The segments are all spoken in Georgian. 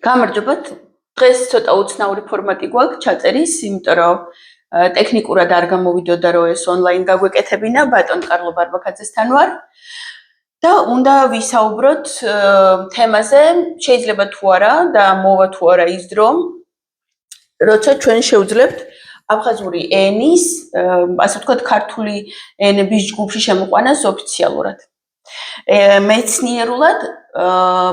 გამარჯობათ. დღეს ცოტა უცნაური ფორმატი გვაქვს ჩაწერის, იმიტომ რომ ტექნიკურად არ გამოვიდოდა რომ ეს ონლაინ გაგვეკეთებინა, ბატონ კარლო ბარბაქაძესთან ვარ. და უნდა ვისაუბროთ თემაზე, შეიძლება თუ არა და მოვა თუ არა ის დრო, როცა ჩვენ შევძლებთ აფხაზური ენის, ასე ვთქვათ, ქართული ენების ჯგუფში შემოყვანას ოფიციალურად. მეცნიერულად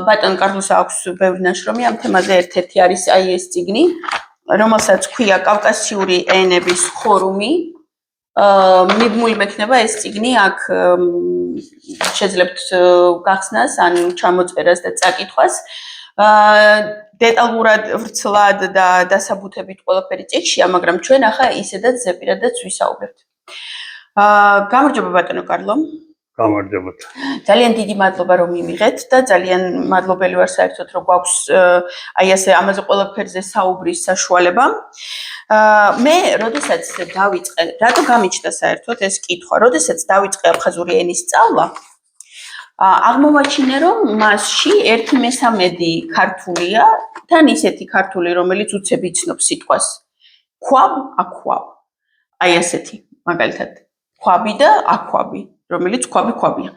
ბატონ კარლოს აქვს ბევრი ნაშრომი ამ თემაზე, ერთ-ერთი არის აი ეს წიგნი, რომელსაც ქვია კავკასიური ენების ფორუმი. მიბმული მექნება ეს წიგნი აქ შეძლებთ გახსნას ან ჩამოწერას და წაკითხვას. დეტალურად, ვრცლად და დასაბუთებით ყველაფერი წიგნშია, მაგრამ ჩვენ ახლა ისედაც ზეპირადაც ვისაუბრებთ. გამარჯობა ბატონო კარლო. გამარჯობათ. ძალიან დიდი მადლობა რომ მიმიღეთ და ძალიან მადლობელი ვარ საერთოდ რომ გვაქვს აი ასე ამაზე ყველაფერზე საუბრის საშუალება. მე როდესაც დავიწყე, რატო გამიჩნდა საერთოდ ეს კითხვა, როდესაც დავიწყე აფხაზური ენის სწავლა, აღმოვაჩინე რომ მასში 1/3 ქართულია, თან ისეთი ქართული, რომელიც უცებ იცნობს სიტყვას ქვაბ, აქვაბ. აი ასეთი, მაგალითად, ქვაბი და აქვაბი. რომელიც ქვაბია.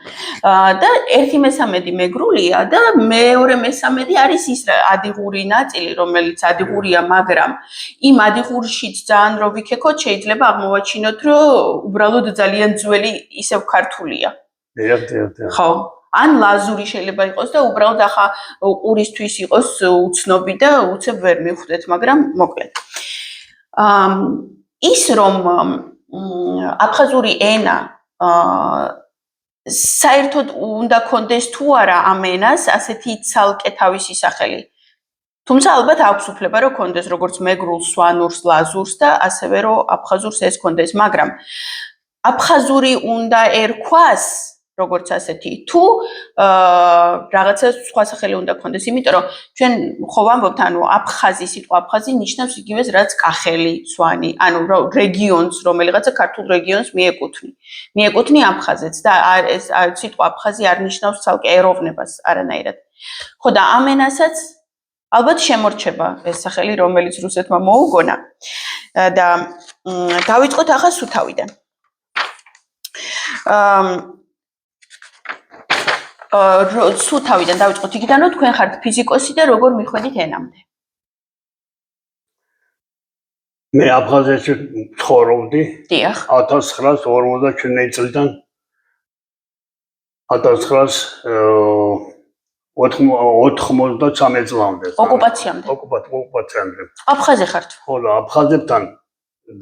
და 1/3 მეგრულია და მეორე 1/3 არის ის ადიღური ნაწილი, რომელიც ადიღურია, მაგრამ იმ ადიღურშიც ძალიან რო ვიქექოთ, შეიძლება აღმოვაჩინოთ, რომ უბრალოდ ძალიან ძველი ისევ ქართულია. დიახ. ხო. ან ლაზური შეიძლება იყოს და უბრალოდ ახლა ყურისთვის იყოს უცნობი და უცებ ვერ მივხვდეთ, მაგრამ მოკლედ. ის რომ აფხაზური ენა საერთოდ უნდა კონდეს თუ არა ამ ენას ასეთი ცალკე თავისი სახელი. თუმცა ალბათ აქვს უფლება რომ კონდეს როგორც მეგრულს, სვანურს, ლაზურს და ასევე რომ აფხაზურს ეს კონდეს, მაგრამ აფხაზური უნდა ერქვას როგორც ასეთი თუ რაღაცა სხვა სახელი უნდა კონდეს, იმიტომ რომ ჩვენ ხო ვამბობთ, ანუ აფხაზი, სიტყვა აფხაზი ნიშნავს იგივეს რაც კახელი, სვანი, ანუ რეგიონს, რომელიღაცა ქართულ რეგიონს მიეკუთვნი აფხაზეთს და ეს სიტყვა აფხაზი არ ნიშნავს ცალკე ეროვნებას არანაირად. ხო და ამ ენასაც ალბათ შემორჩება ეს სახელი, რომელიც რუსეთმა მოუგონა და დავიწყოთ ახლა სუთავიდან. სუთავიდან დავიწყოთ იქიდან, რომ თქვენ ხართ ფიზიკოსი და როგორ მიხვედით ენამდე. მე აფხაზეთში ცხოვრობდი. დიახ. 1957 წლიდან 1993 წლამდე. ოკუპაციამდე. აფხაზი ხართ? ხო, აფხაზებთან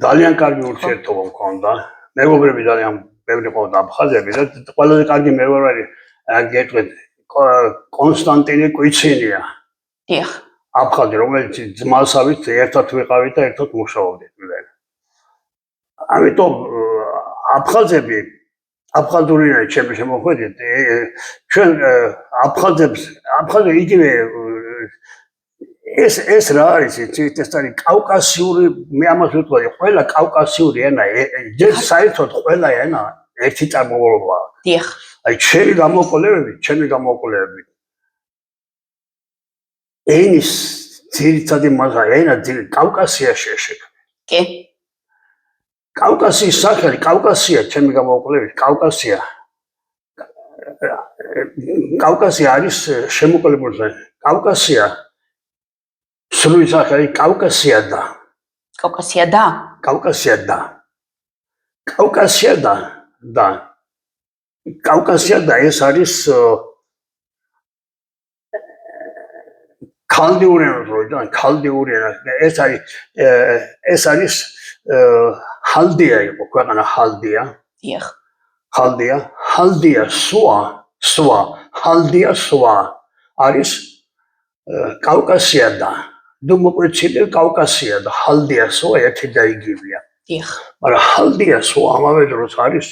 ძალიან კარგი ურთიერთობა მქონდა. მეგობრები ძალიან ბევრი ყავდა აფხაზები და ყველაზე კარგი მეგობარი გეტყვით კონსტანტინე კვიცინია. დიახ. აფხაზი, რომელიც ძმასავით ერთად ვიყავით და ერთად მუშაობდით. ამიტომ აფხაზები აფხაზური ენა ჩემი შემოხვედით, ჩვენ აფხაზები იგივე ეს რა არის, ეს არის კავკასიური, მე ამას ვიტყვი, ყველა კავკასიური ენა, ჯერ საერთოდ ყველა ენა ერთი წარმომავლობაა. დიახ. აი ჩემი გამოკვლევები ენის ძირითადი მასა ენა კავკასიაში შეშეკ. კი. კავკასიის სახელი, კავკასია ჩემი გამოკვლევით, კავკასია არის შემოკლებული სახელი. კავკასია სრული სახელი კავკასიადა. კავკასიადა ეს არის ქალდიური ენა, ეს არის ჰალდია იყო ქვეყანა ჰალდია. დიახ. ჰალდია სვა არის კავკასიადა. დუმოკვეცილი კავკასიადა, ჰალდია სვა ერთი და იგივეა. დიახ. მაგრამ ჰალდია სვა ამავე დროს არის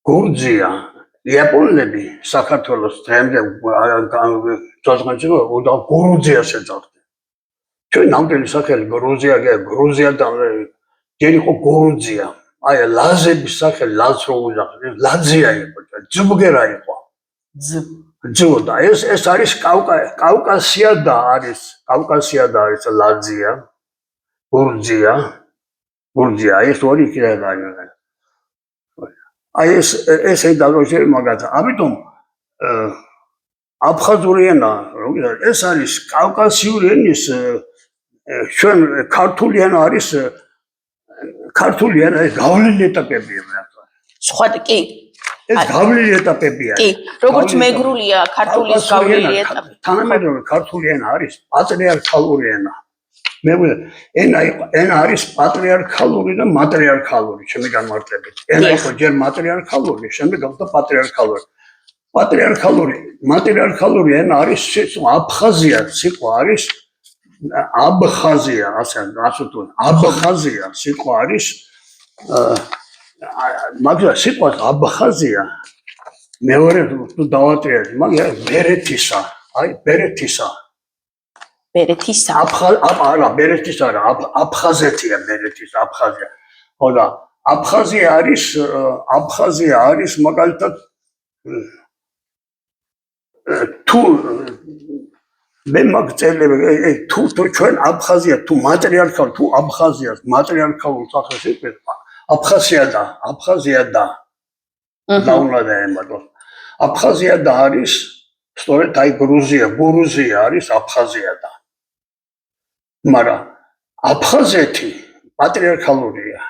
გურჯია. იაპონელები საქართველოს დღემდე ძაღლებში და გურჯიას ეძახდნენ. ჩვენ ნამდვილი სახელი გრუზიადან ჯერ იყო გურჯია. აი ლაზების სახელი ლაზ რო უძახდნენ, ლაძია იყო, ძუბგერა იყო. ძუდა ეს არის კავკასია და არის ლაძია, ბურჯია, ეს ორი კიდე არის. აი ეს დაგოჩერი მაგათა. ამიტომ აფხაზური ენა, ეს არის კავკასიური ენის ჩვენ ქართული ენა არის ქართული ენა ეს გავლილი ეტაპებია რა. სხვა კი. ეს გავლილი ეტაპებია. კი, როგორც მეგრულია ქართულის გავლილი ეტაპი. თანამედროვე ქართული ენა არის პატრიარქალური ენა. ენა არის პატრიარქალური და მატრიარქალური, ჩემი განმარტებით. ენა იყო ჯერ მატრიარქალური, შემდეგ გახდა პატრიარქალური. მატრიარქალური ენა არის აფხაზია, სიტყვა არის აბხაზია, ასე თუ აბხაზია სიტყვა არის მაგრამ სიტყვას აბხაზია მეორე თუ დავატრიალებ, მაგრამ ბერეთისა, ბერეთისა. არა, ბერეთის არა, აფხაზეთია ბერეთის, აფხაზია. ხო და აფხაზია არის მაგალითად თუ მე მაგწელები თუ ჩვენ აფხაზია თუ მატრიარქალ თუ აფხაზიას მატრიარქალურ სახეს იყება აფხაზია და დაუნა და ემატო აფხაზია და არის სწორედ აი გურუზია არის აფხაზია და მაგრამ აფხაზეთი პატრიარქალურია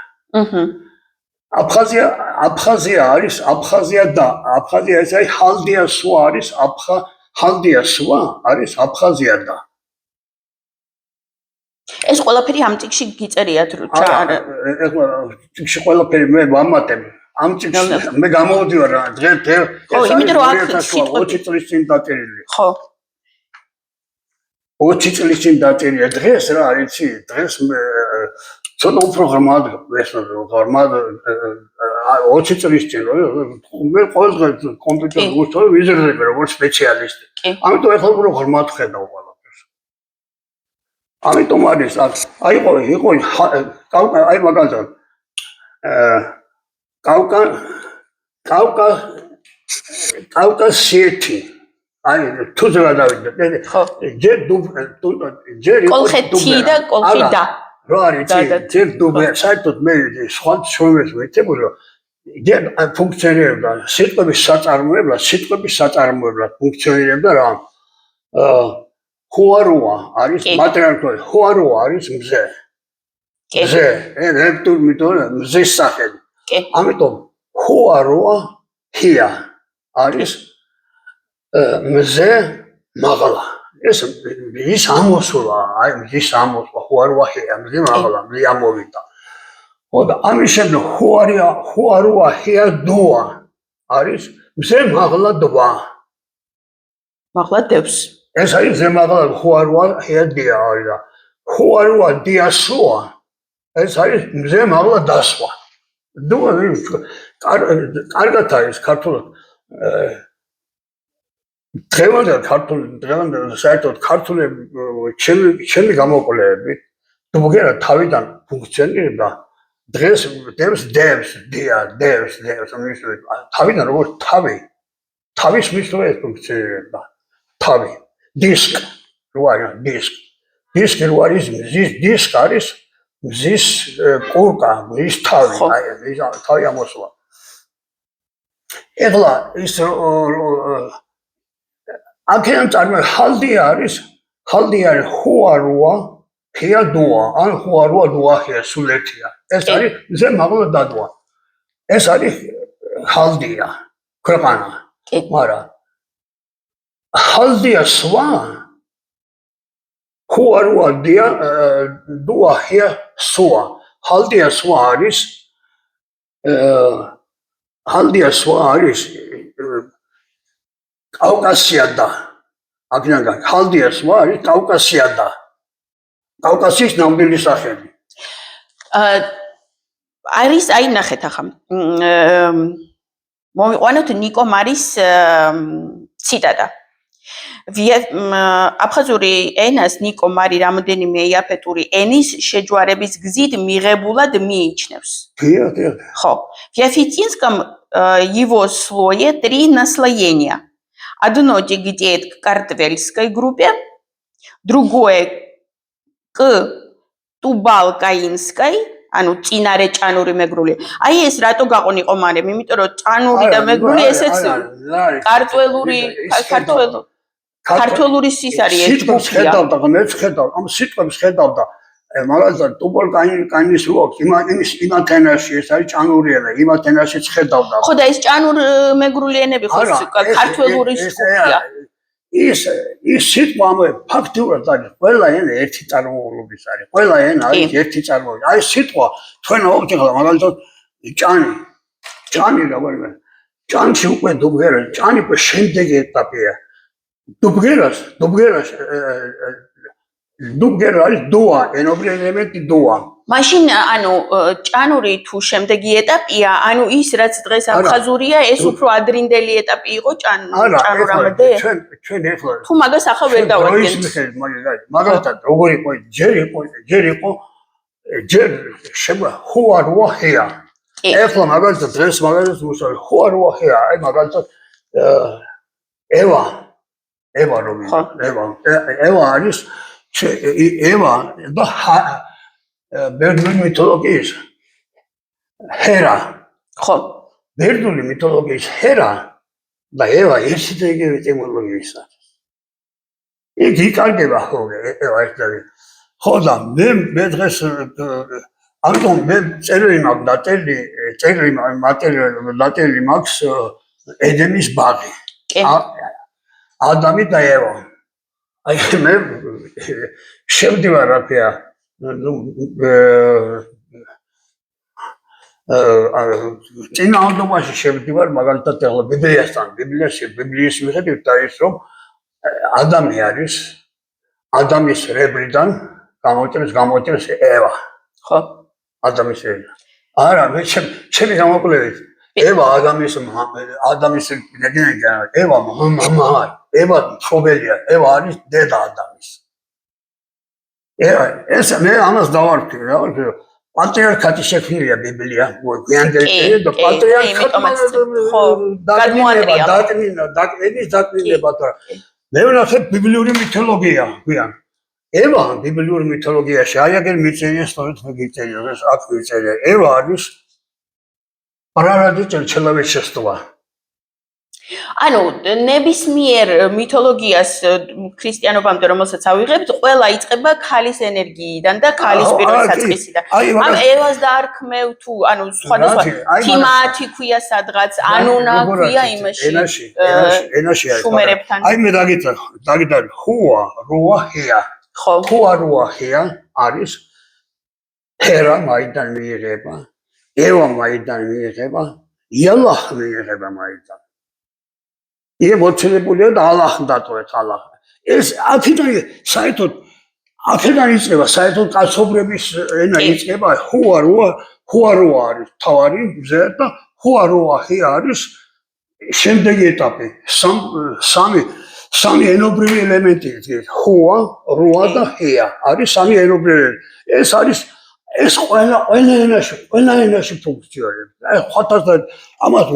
აფხაზია არის აფხაზია და აფხაზია ეს აი ჰალდია სვა არის ჰალდია სვა არის აფხაზია და ეს ყველაფერი ამ წიგში გიწერიათ რა წიგში ყველაფერი მე ვამატებ ამ წიგში მე გამოვდივარ რა დღეს ხო იმიტომ რომ აქ 20 წლის წინ დაწერილი ხო 20 წლის წინ დაწერილია დღეს რა იცი დღეს მე ცოტა უფრო ღრმად ღრმად 20 წლის წინ მე ყოველდღე კომპიუტერს ვუსწავლე ვიზრდები როგორც სპეციალისტი ამიტომ ახლა უფრო ღრმად ხედავ ყველაფერს ამიტომ არის იყო აი მაგალითად კავკასიეთი აი თუ ზედავით ჯერ კოლხეთი და კოლხიდა რა არის ჯერ დუბე საერთოდ მე სხვა შრომებს ვეცებოდი რომ ჯერ ფუნქციონირებდა სიტყვების საწარმოებლად ფუნქციონირებდა რა ხუაროა არის მატრიარქალი ხუაროა არის მზე რექტურ მითორე მზის სახელი ამიტომ ხუაროა ჰია არის მზე მაღლა ის ამოსულა აი ის ამოსვა ხუაროა ჰია მზე მაღლა მე ამოვიდა ხოდა ამის შემდეგ ხუაროა ჰია დოა არის მზე მაღლა დვა მაღლა დევს ეს არის მზე მაღლა ხუაროა ჰია დია არის და ხუაროა დია სვა ეს არის მზე მაღლა დასვა დოა კარგად არის ქართულად დღევანდელ საერთოდ ქართულები ჩემი გამოკვლევები დუბგერა თავიდან ფუნქციონირებდა დღეს დევს თავიდან როგორც თავის მისვლით ფუნქციონირებდა თავი დისკი რო არის დისკ არის მზის ყურკა მზის თავი აი თავი ამოსვლა ეხლა ის აქედან წარმოიდგინე ჰალდია არის ხუაროა ჰია დოა ან ხუაროა დოა ჰია სულ ერთია ეს არის მზე მაღლა დადვა ეს არის ჰალდია ქვეყანა მაგრამ ჰალდია სვა ხუაროა დია დოა ჰია სვა ჰალდია სვა არის კავკასია და აქედან ჰალდია სვა არის კავკასია და კავკასიის ნამდვილი სახელი არის აი ნახეთ ახლა მოვიყვანოთ ნიკო მარის ციტატა აფხაზური ენას ნიკო მარი რამოდენიმე იაფეტური ენის შეჯვარების გზით მიღებულად მიიჩნევს. ხო. В яфетинском его слое 3 наслоения. Одно тяготеет к картвельской группе, другое к тубалкаинской, ანუ წინარე ჭანური მეგრული. აი ეს რატო გაყონიყო მარემ, იმიტომ რომ ჭანური და მეგრული ესეც ქართველური ის არის ეს ჯგუფი. ხედავდა, მეც ხედავ, ამ სიტყვებს ხედავდა. მაგალითად, ტუბალკაინის როქ, იმათ ენაში ეს არის ჭანური ენა, იმათ ენაშიც ხედავდა. ხო და ეს ჭანურ მეგრული ენები ხო ქართველური ჯგუფია. ის სიტყვა ფაქტურად არის ყველა ენა ერთი წარმომავლობის არის. ყველა ენა არის ერთი წარმომავლობის. აი სიტყვა თქვენ აუწყდა მაგალითად ჭანი როგორია. ჭანში უკვე დუბგერა, ჭანი უკვე შემდეგი ეტაპია. დუბგერა არის დოა, ენობრივი ელემენტი დოა. მაშინ ანუ ჭანური თუ შემდეგი ეტაპია, ანუ ის რაც დღეს აფხაზურია, ეს უფრო ადრინდელი ეტაპი იყო ჭანურამდე? ჩვენ ეხლა თუ მაგას ახლა ვერ დავადგენთ. მაგალითად, როგორ იყო, ჯერ იყო ხუარუა ხეა. ეხლა მაგალითად დღეს მაგალითად უსწავლე ხუარუა ხეა, აი მაგალითად ევა რომი ევა არის ევა და ბერძნული მითოლოგიის ჰერა. ხო. ბერძნული მითოლოგიის ჰერა და ევა ერთი და იგივე ეტიმოლოგიის არის. იქ იკარგება ხოლმე ევა ერთად. ხო და მე დღეს ამიტომ მე წერილი მაქვს ედემის ბაღი. ადამი და ევა. აი მე შევდივარ რაფია წინააღმდეგობაში შევდივარ მაგალითად ახლა ბიბლიასთან ბიბლიის მიხედვით არის რომ ადამი არის ადამის რებრიდან გამოიწვევს ევა. ხო. ადამის რებრიდან. არა მე ჩემი გამოკვლევით ევა ადამიანის რეგიონია ევა მამა ევა მშობელია ევა არის დედა ადამიანის. ეს მე ამას დავარქვი პატრიარქატი შექმნილია ბიბლია გვიანდელი და პატრიარქატი დაკნინება და მე ვნახე ბიბლიური მითოლოგია გვიან ევა ბიბლიური მითოლოგიაში აი აგერ მიწერია სწორედ მიგიწერია ეს აქ მიწერია ევა არის პარალადი ჩელჩელავით შესტოა. ანუ ნებისმიერ მითოლოგიას ქრისტიანობამდე რომელსაც ავიღებთ, ყველა იწყება ქალის ენერგიიდან და ქალის პირველი საწყისიდან. ამ ევას დაარქმევ თუ ანუ სხვადასხვა თიმათი ქვია სადღაც, ანუნა ქვია იმაში. ენაში არის. შუმერებთან. აი მე დაგიტარი ხუა როა ჰეა. ხო. ხუა როა ჰეა არის ჰერა მაიდან მიიღება. ევა მაიდან მიიღება, იალახ მიიღება მაიდან. იე მოცილებულია და ალახდატოეთ ალახ. ეს აქედან საერთოდ იწყება საერთოდ კაცობრების ენა იწყება ხუაროა არის თავარი მზე და ხუაროა ხე არის შემდეგი ეტაპი. სამი ენობრივი ელემენტი ხუა, როა და ხეა არის სამი ენობრივი. ეს არის ეს ყველა ენაში ფუნქციონირებს. აი ხათასთან ამას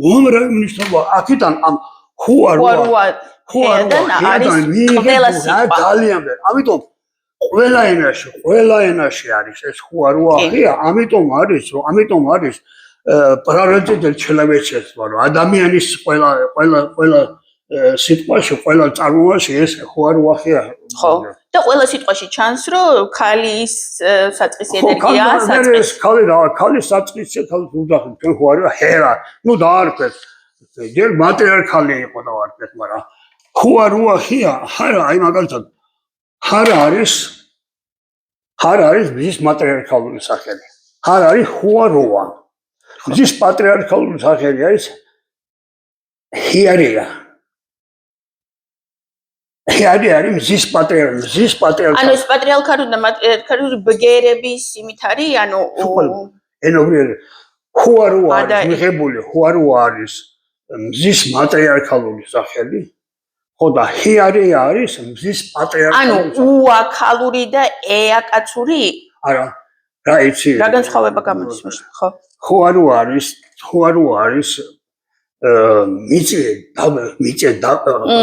უამრავი მნიშვნელობა აქედან ამ ხუარუადან არის ყველა სიტყვა. ძალიან ბევრი. ამიტომ ყველა ენაში არის ეს ხუარუახია, ამიტომ არის პრაროდიდელ ჩელავეჩესმა რომ ადამიანის ყველა სიტყვაში, ყველა წარმოებაში ეს ხუარუახია. ხო. და ყველა სიტყვაში ჩანს რომ ქალის საწყისი ენერგია ქალის საწყისი ქალის უძახი თქვენ ხუარია ჰერა ნუ დაარქვეთ ჯერ მატრიარქალი იყო დავარქვეთ მაგრამ ხუარუახია ჰარა აი მაგალითად ჰარა არის მის მატრიარქალური სახელი ჰარა არის ხუარუა მის პატრიარქალური სახელი არის ჰიარია არის მზის პატრიარქი. ანუ ეს პატრიარქალური და მატრიარქალური ბგერების იმით არის, ანუ ენობრივი ხუარუა არის მიღებული, ხუარუა არის მზის მატრიარქალური სახელი. ხო და ჰიარი არის მზის პატრიარქი. ანუ უაქალური და ეაკაცური არა, რა იცი? რა განსხვავება გამოდის მაშინ, ხო? ხო არ არის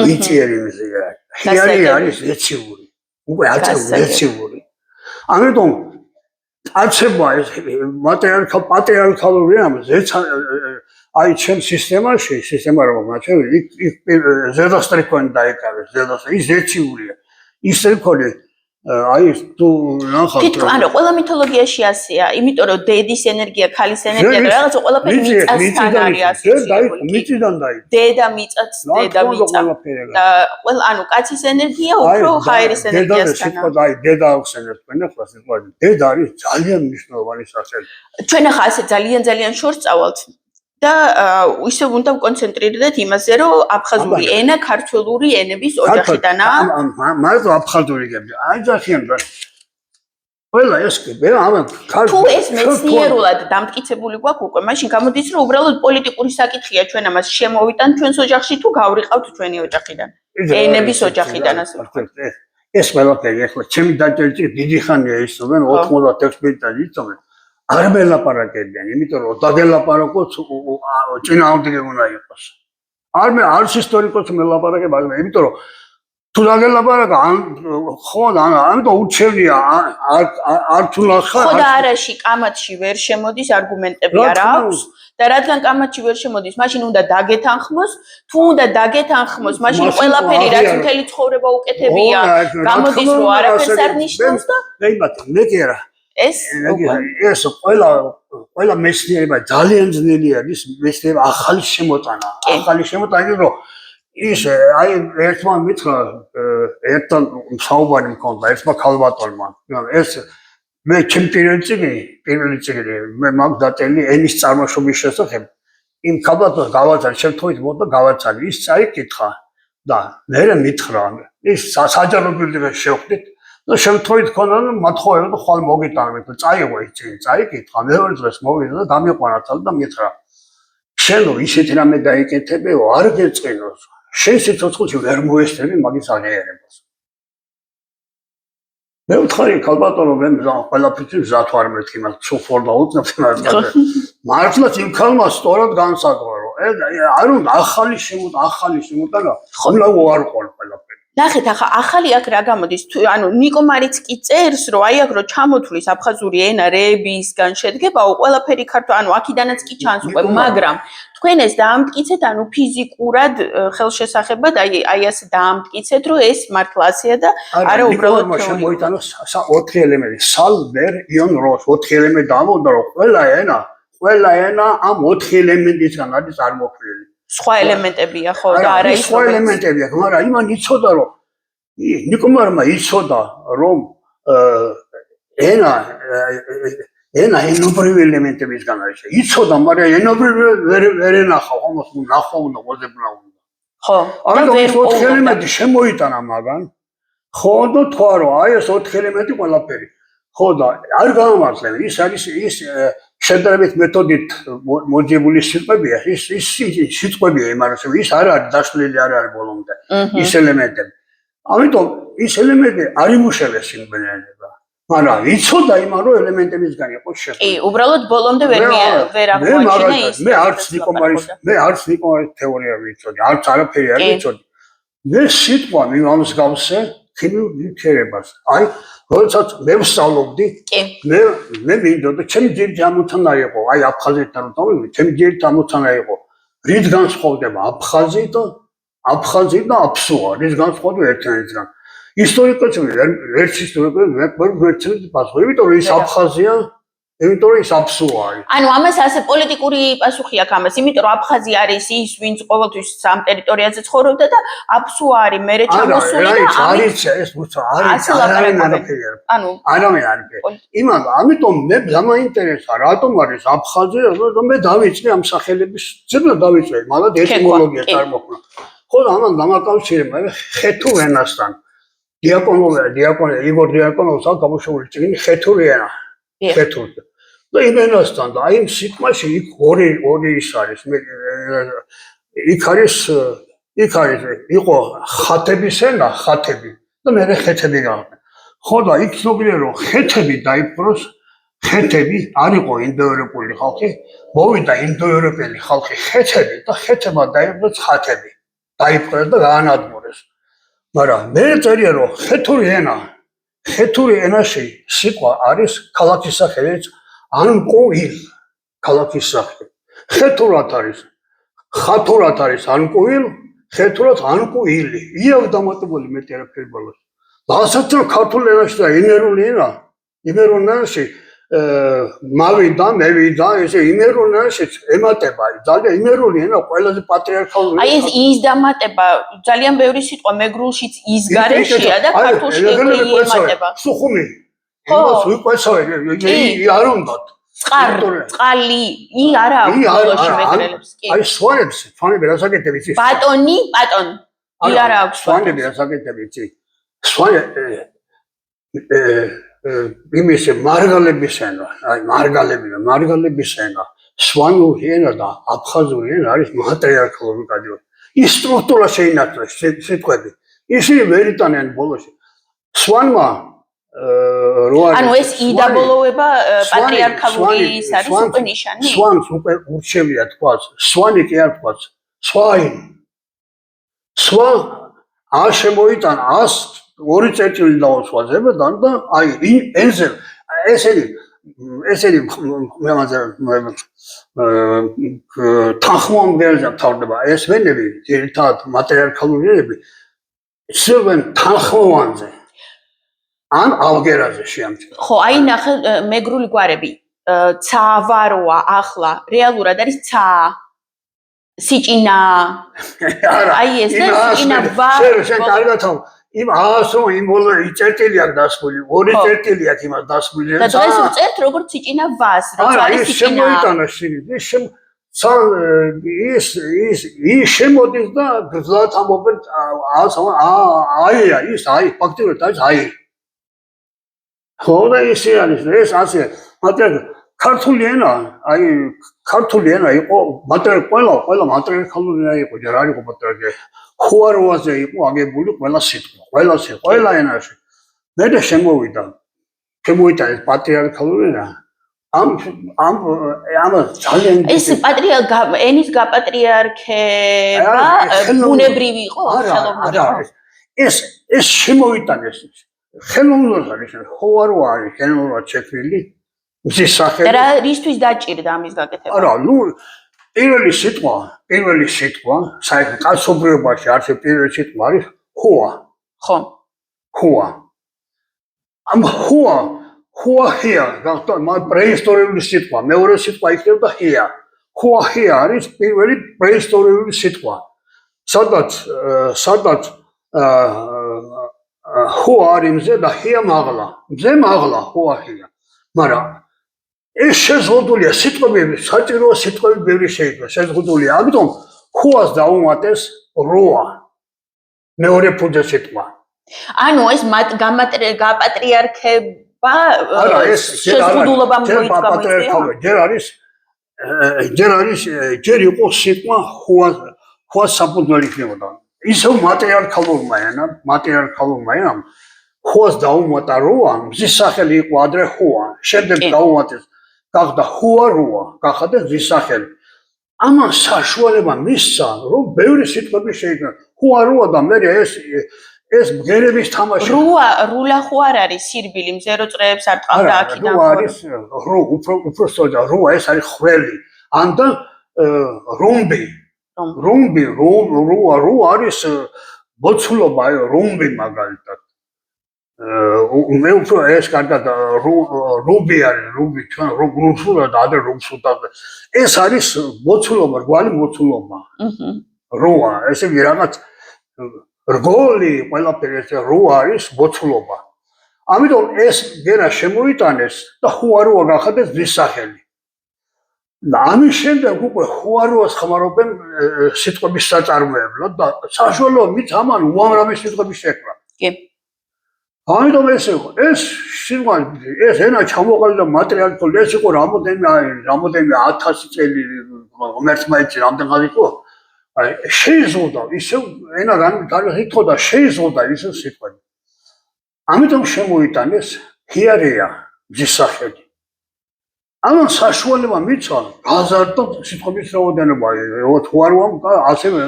მიწიერი მზია. ჰიარი არის ეციური. უკვე ეციური. ამიტომ აცება ეს პატრიარქალური ამბ აი ჩემ სისტემა რომ მაჩვენე იქ ზედასტრიქონი დაიკავეს ის ეციურია ის რიქონი აი თუ ნახავთ თითქოს ანუ ყველა მითოლოგიაში ასეა იმიტომ რომ დედის ენერგია ქალის ენერგია და რაღაცა ყველაფერი მიწასთან არის ასოცირებული მიწიდან დაიწყო დედა მიწაც და ყველა ანუ კაცის ენერგია უფრო ჰაერის ენერგიასთანაა აი დედა აქვს ენერგია ხო სიტყვა დედა არის ძალიან მნიშვნელოვანი სახელი ჩვენ ახლა ასე ძალიან შორს წავალთ და ისე უნდა ვკონცენტრირდეთ იმაზე, რომ აფხაზური ენა ქართველური ენების ოჯახიდანაა. მარტო აფხაზური გები. აი ძახიან და ყველა ეს კი, თუ ეს მეცნიერულად დამტკიცებული გვაქვს უკვე, მაშინ გამოდის, რომ უბრალოდ პოლიტიკური საკითხია ჩვენ ამას შემოვიტანთ ჩვენს ოჯახში თუ გავრიყავთ ჩვენი ოჯახიდან. ენების ოჯახიდან ასე ვთქვათ. ეს ყველაფერი ახლა ჩემი დაჭერჭი დიდი ხანია ისწავლენ 96 წელი ისწავლენ. არ მელაპარაკებიან, იმიტომ რომ დაგელაპარაკოთ წინააღმდეგი უნდა იყოს. არც ისტორიკოსი მელაპარაკება, იმიტომ რომ თუ დაგელაპარაკა ხო ამიტომ უჩვენია არ თუ ნახარ ხო და არაში კამათში ვერ შემოდის არგუმენტები არა აქვს და რადგან კამათში ვერ შემოდის, მაშინ უნდა დაგეთანხმოს, თუ უნდა დაგეთანხმოს, მაშინ ყველაფერი რაც მთელი ცხოვრება უკეთებია, გამოდის რომ არაფერს არ ნიშნავს და მე კი არა ეს ყველა მეცნიერება ძალიან ძნელი არის მეცნიერება ახალი შემოტანა რომ ის აი ერთმა მითხრა ერთთან საუბარი მქონდა ერთმა ქალბატონმა ეს მე ჩემი პირველი წიგნი მე მაგ დაწელი ენის წარმოშობის შესახებ იმ ქალბატონს გავაცალე შემთხვევით მოდა გავაცალე ის წაიკითხა და მე მითხრა ის საჯარო ბილდინგში შევხვდით და შემთხვევით ქონდა რომ მათხოვე და ხვალ მოგიტანეთ და წაიღო ის წიგნი წაიკითხა მეორე დღეს მოვიდა და დამიყვანა თალ და მითხრა შენ რომ ისეთი რამე დაიკეთებეო არ გეწყინოს შენ სიცოცხლეში ვერ მოესწრები მაგის აღიარებას მე ვთქვი ქალბატონო მე ყველაფერი მზად ვარ მეთქი მას სუფორ და უცნობს მართლაც იმ ქალმა სწორად განსაზღვრა რომ არ უნდა ახალი შემოტანა ხომ არ ყოლ ყველაფერი ნახეთ ახლა ახალი აქ რა გამოდის ანუ ნიკო მარიც კი წერს რომ აი აქ რო ჩამოთვლის აფხაზური ენა რეებისგან შედგებაო ყველაფერი ქართულ ანუ აქიდანაც კი ჩანს უკვე მაგრამ თქვენ ეს დაამტკიცეთ ანუ ფიზიკურად ხელშესახებად აი ასე დაამტკიცეთ რომ ეს მართლა ასეა და არა უბრალოდ შემოიტანო 4 ელემენტი სალ ბერ იონ როს 4 ელემენტი დამოდა რომ ყველა ენა ამ 4 ელემენტისგან არის წარმოქმნილი სხვა ელემენტებია ხო და არა ის სხვა ელემენტებია მაგრამ იმან იცოდა რომ ნიკომარმა იცოდა რომ ენა ენობრივი ელემენტებისგან არის იცოდა მაგრამ ენობრივი ვერ ენახა ხომოს ნახვა უნდა ყოლებნა უნდა ხო და ეს 4 ელემენტი შემოიტანა მაგან ხო და თქვა რომ აი ეს 4 ელემენტი ყველაფერი ხო და არ გამომართლენ ის არის ის შედარებით მეთოდით მოძიებული სიტყვებია ის სიტყვებია იმაროსები ის არ არის დაშლილი არ არის ბოლომდე ის ელემენტები ამიტომ ის ელემენტი არ იმუშავებს იმ ბნელება მაგრამ იცოდა იმან რომ ელემენტებისგან იყო შექმნილი კი უბრალოდ ბოლომდე ვერ აღმოაჩინა ის მე არც ნიკომარის თეორია ვიცოდი არც არაფერი არ ვიცოდი მე სიტყვა მიმსგავსე ქიმიურ ნივთიერებას აი როდესაც მე ვსწავლობდი მე მინდოდა ჩემი ძირი ამოთანა იყო აი აფხაზეთთან რომ დავიწყე ჩემი ძირი ამოთანა იყო რით განსხვავდება აფხაზი და აფსუა რის განსხვავდება ერთმანეთისგან ისტორიკოსები ერთ ისტორიკოსები ვერ ცნობენ პასუხი იმიტომ რომ ის აფხაზია იმიტომ რომ ის აფსუა არის ანუ ამას ასე პოლიტიკური პასუხი აქვს ამას იმიტომ რომ აფხაზი არის ის ვინც ყოველთვის ამ ტერიტორიაზე ცხოვრობდა და აფსუა არის მერე ჩამოსული და არის ეს უცა არის ანუ ამიტომ მე დამაინტერესა რატომ არის აფხაზი და მე დავიწყე ამ სახელების ძებნა დავიწყე მაგრამ ეტიმოლოგია წარმოქმნა ხო და ამან დამაკავშირება ხეთურ ენასთან დიაკონი იგორ დიაკონოვს აქვს გამოშვებული წიგნი ხეთური ენა ხეთური და იმენასთან და აი იმ სიტყვაში იქ ორი ის არის იქ არის იქ არის იყო ხათების ენა, ხათები და მე ხეთები გავხდი. ხო და იქ ცნობილია რომ ხეთები დაიპყროს, ხეთები არ იყო ინდოევროპული ხალხი, მოვიდა ინდოევროპელი ხალხი ხეთები და ხეთებმა დაიპყროს ხათები. დაიპყრეს და გაანადგურეს. მაგრამ მე წერია რომ ხეთური ენაში სიტყვა არის ქალაქის სახელიც ანკუილ, ქალაქის სახელი. ხეთურად არის, ხათურად არის ანკუილ, ხეთურად ანკუილი. იავ დამატებული მეტი არაფერი ბოლოს. რასაც რომ ქართულ ენაში და იმერული ენა, იმერულ ენაში მავიდა, მევიდა, ესე იმერულ ენაში ემატება. ძალიან იმერული ენა, ყველაზე პატრიარქალური. აი ეს ის დამატება ძალიან ბევრი სიტყვა მეგრულშიც ის გარეშეა და ქართულში ემატება. სუხუმი. იმას ვიყვესავენ, არ უნდათ. წყალი, არა აქვს ბოლოში მეგრელებს, კი. აი სვანები რასაკეთებ იცი? ბატონი, ი არა აქვს სვანები რასაკეთებ იცი? იმის მარგალების ენა, აი მარგალების ენა, სვანური ენა და აფხაზური ენა არის მატრიარქალური კადრები. ის სტრუქტურა შეინარჩუნეს სიტყვები. ისინი ვერ იტანიან ბოლოში. სვანმა ანუ ეს იდაბოლოვება პატრიარქალური ის არის უკვე ნიშანი? სვანს უკვე ურჩევია თქვაც, სვანი კი არ თქვაც, სვაინ. სვა არ შემოიტანა 102 წერტილი დაუსვაძებიდან და აი ენზელ ესენი თანხმოვანებელზე თავდება ეს ვენები ერთად მატრიარქალურები ისევენ თანხმოვანზე ან ალგერაზე შეამჩნევს. ხო, აი ნახე მეგრული გვარები. ცა ვაროა ახლა რეალურად არის ცა სიჭინა. აი ეს და სიჭინა ვა. შენ კარგად თავს. იმ ასო იმ ბოლო წერტილი აქვს დასმული, 2 წერტილი აქვს იმას დასმული. და დღეს ვწერთ როგორც სიჭინა ვას, როგორც არის სიჭინა. შემოიტანა შინი, ის შემოდის და გზად ამობენ აი ფაქტიურად არის აი. ხო და ისე არის, ეს ასე, მაგრამ ქართული ენა, აი ქართული ენა იყო, მაგრამ ყველა მატრიარქალური ენა იყო, ჯერ არ იყო პატრიარქია. ხუაროაზე იყო აგებული ყველა სიტყვა, ყველა ენაში. მე შემოვიდა ეს პატრიარქალური ენა. ამ ძალიან ეს ენის გაპატრიარქება ბუნებრივი იყო, ხელოვნური. ეს შემოიტანეს ხელოვნურად არის, ხუარო არის ხელოვნურად შექმნილი. მზის სახელი. და რისთვის დაჭირდა ამის გაკეთება? არა, პირველი სიტყვა, საერთოდ კაცობრიობაში არც პირველი სიტყვა არის ხუა. ხო. ხუა. ამ ხუა-ჰია, გახდა პრეისტორიული სიტყვა, მეორე სიტყვა იქნება ჰია. ხუა-ჰია არის პირველი პრეისტორიული სიტყვა. სადაც ხუა არის მზე და ჰია მაღლა. მზე მაღლა ხუა-ჰია. მაგრამ ეს შეზღუდულია სიტყვები, საჭიროა სიტყვები ბევრი შეიძლება, შეზღუდულია. ამიტომ ხუას დაუმატეს როა. მეორე ფუძე სიტყვა. ანუ ეს გაპატრიარქება შეზღუდულობამ მოიწვა. ჯერ იყო სიტყვა ხუას საფუძველი იქნებოდა. ისევ მატრიარქალურმა ენამ ხუას დაუმატა როა, მზის სახელი იყო ადრე ხუა, შემდეგ დაუმატეს გახდა ხუაროა, გახადა მზის სახელი. ამან საშუალება მისცა, რომ ბევრი სიტყვები შეიქმნა. ხუაროა და მე ეს ბგერების თამაში. რულა ხო არ არის სირბილი, მზერო წრეებს არ ტყავდა აქიდან. რუა არის, უფრო სწორად, რუა ეს არის ხველი. ანდა რომბი. რუა არის მოცულობა, რომბი მაგალითად. მე უფრო ეს კარგად რუბი არის, ჩვენ რუბსულად ადრე რუბსუდად. ეს არის მოცულობა, რგვალი მოცულობა. რუა, ესე იგი რაღაც რგოლი ყველაფერი ეს რუა არის მოცულობა. ამიტომ ეს გერა შემოიტანეს და ხუაროა გახადეს მზის სახელი. და ამის შემდეგ უკვე ხუაროას ხმარობენ სიტყვების საწარმოებლად და საშუალო მით ამან უამრავი სიტყვები შექმნა. კი. ამიტომ ეს ენა ჩამოყალიბდა მატრიარქული, ეს იყო რამოდენიმე 1000 წელი ღმერთმა იცი რამდენად იყო. აი შეიზღუდა ისე ენა განვითარდა შეიზღუდა ისე სიტყვები. ამიტომ შემოიტანეს ჰიარია მზის სახელი. ამან საშუალება მიცვა გაზარდო სიტყვების რაოდენობა, თუ არ ვამ ასევე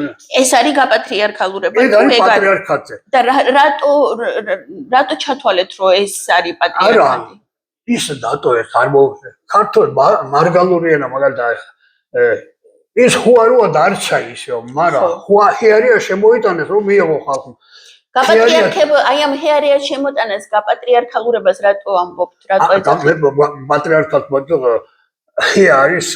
ეს არის გაპატრიარქალურება ეგ არის პატრიარქატზე. და რატო ჩათვალეთ რომ ეს არის პატრიარქატი? ის დატოვეს არ მოუხდა. ქართულ მარგალური ენა მაგალითად ის ხუაროა დარჩა ისეო, მაგრამ ჰიარია შემოიტანეს რომ მიიღო ხალხმა. გაპატრიარქება, აი ამ ჰიარიას შემოტანას გაპატრიარქალურებას რატო ამბობთ? რატო ეძახით? პატრიარქატ არის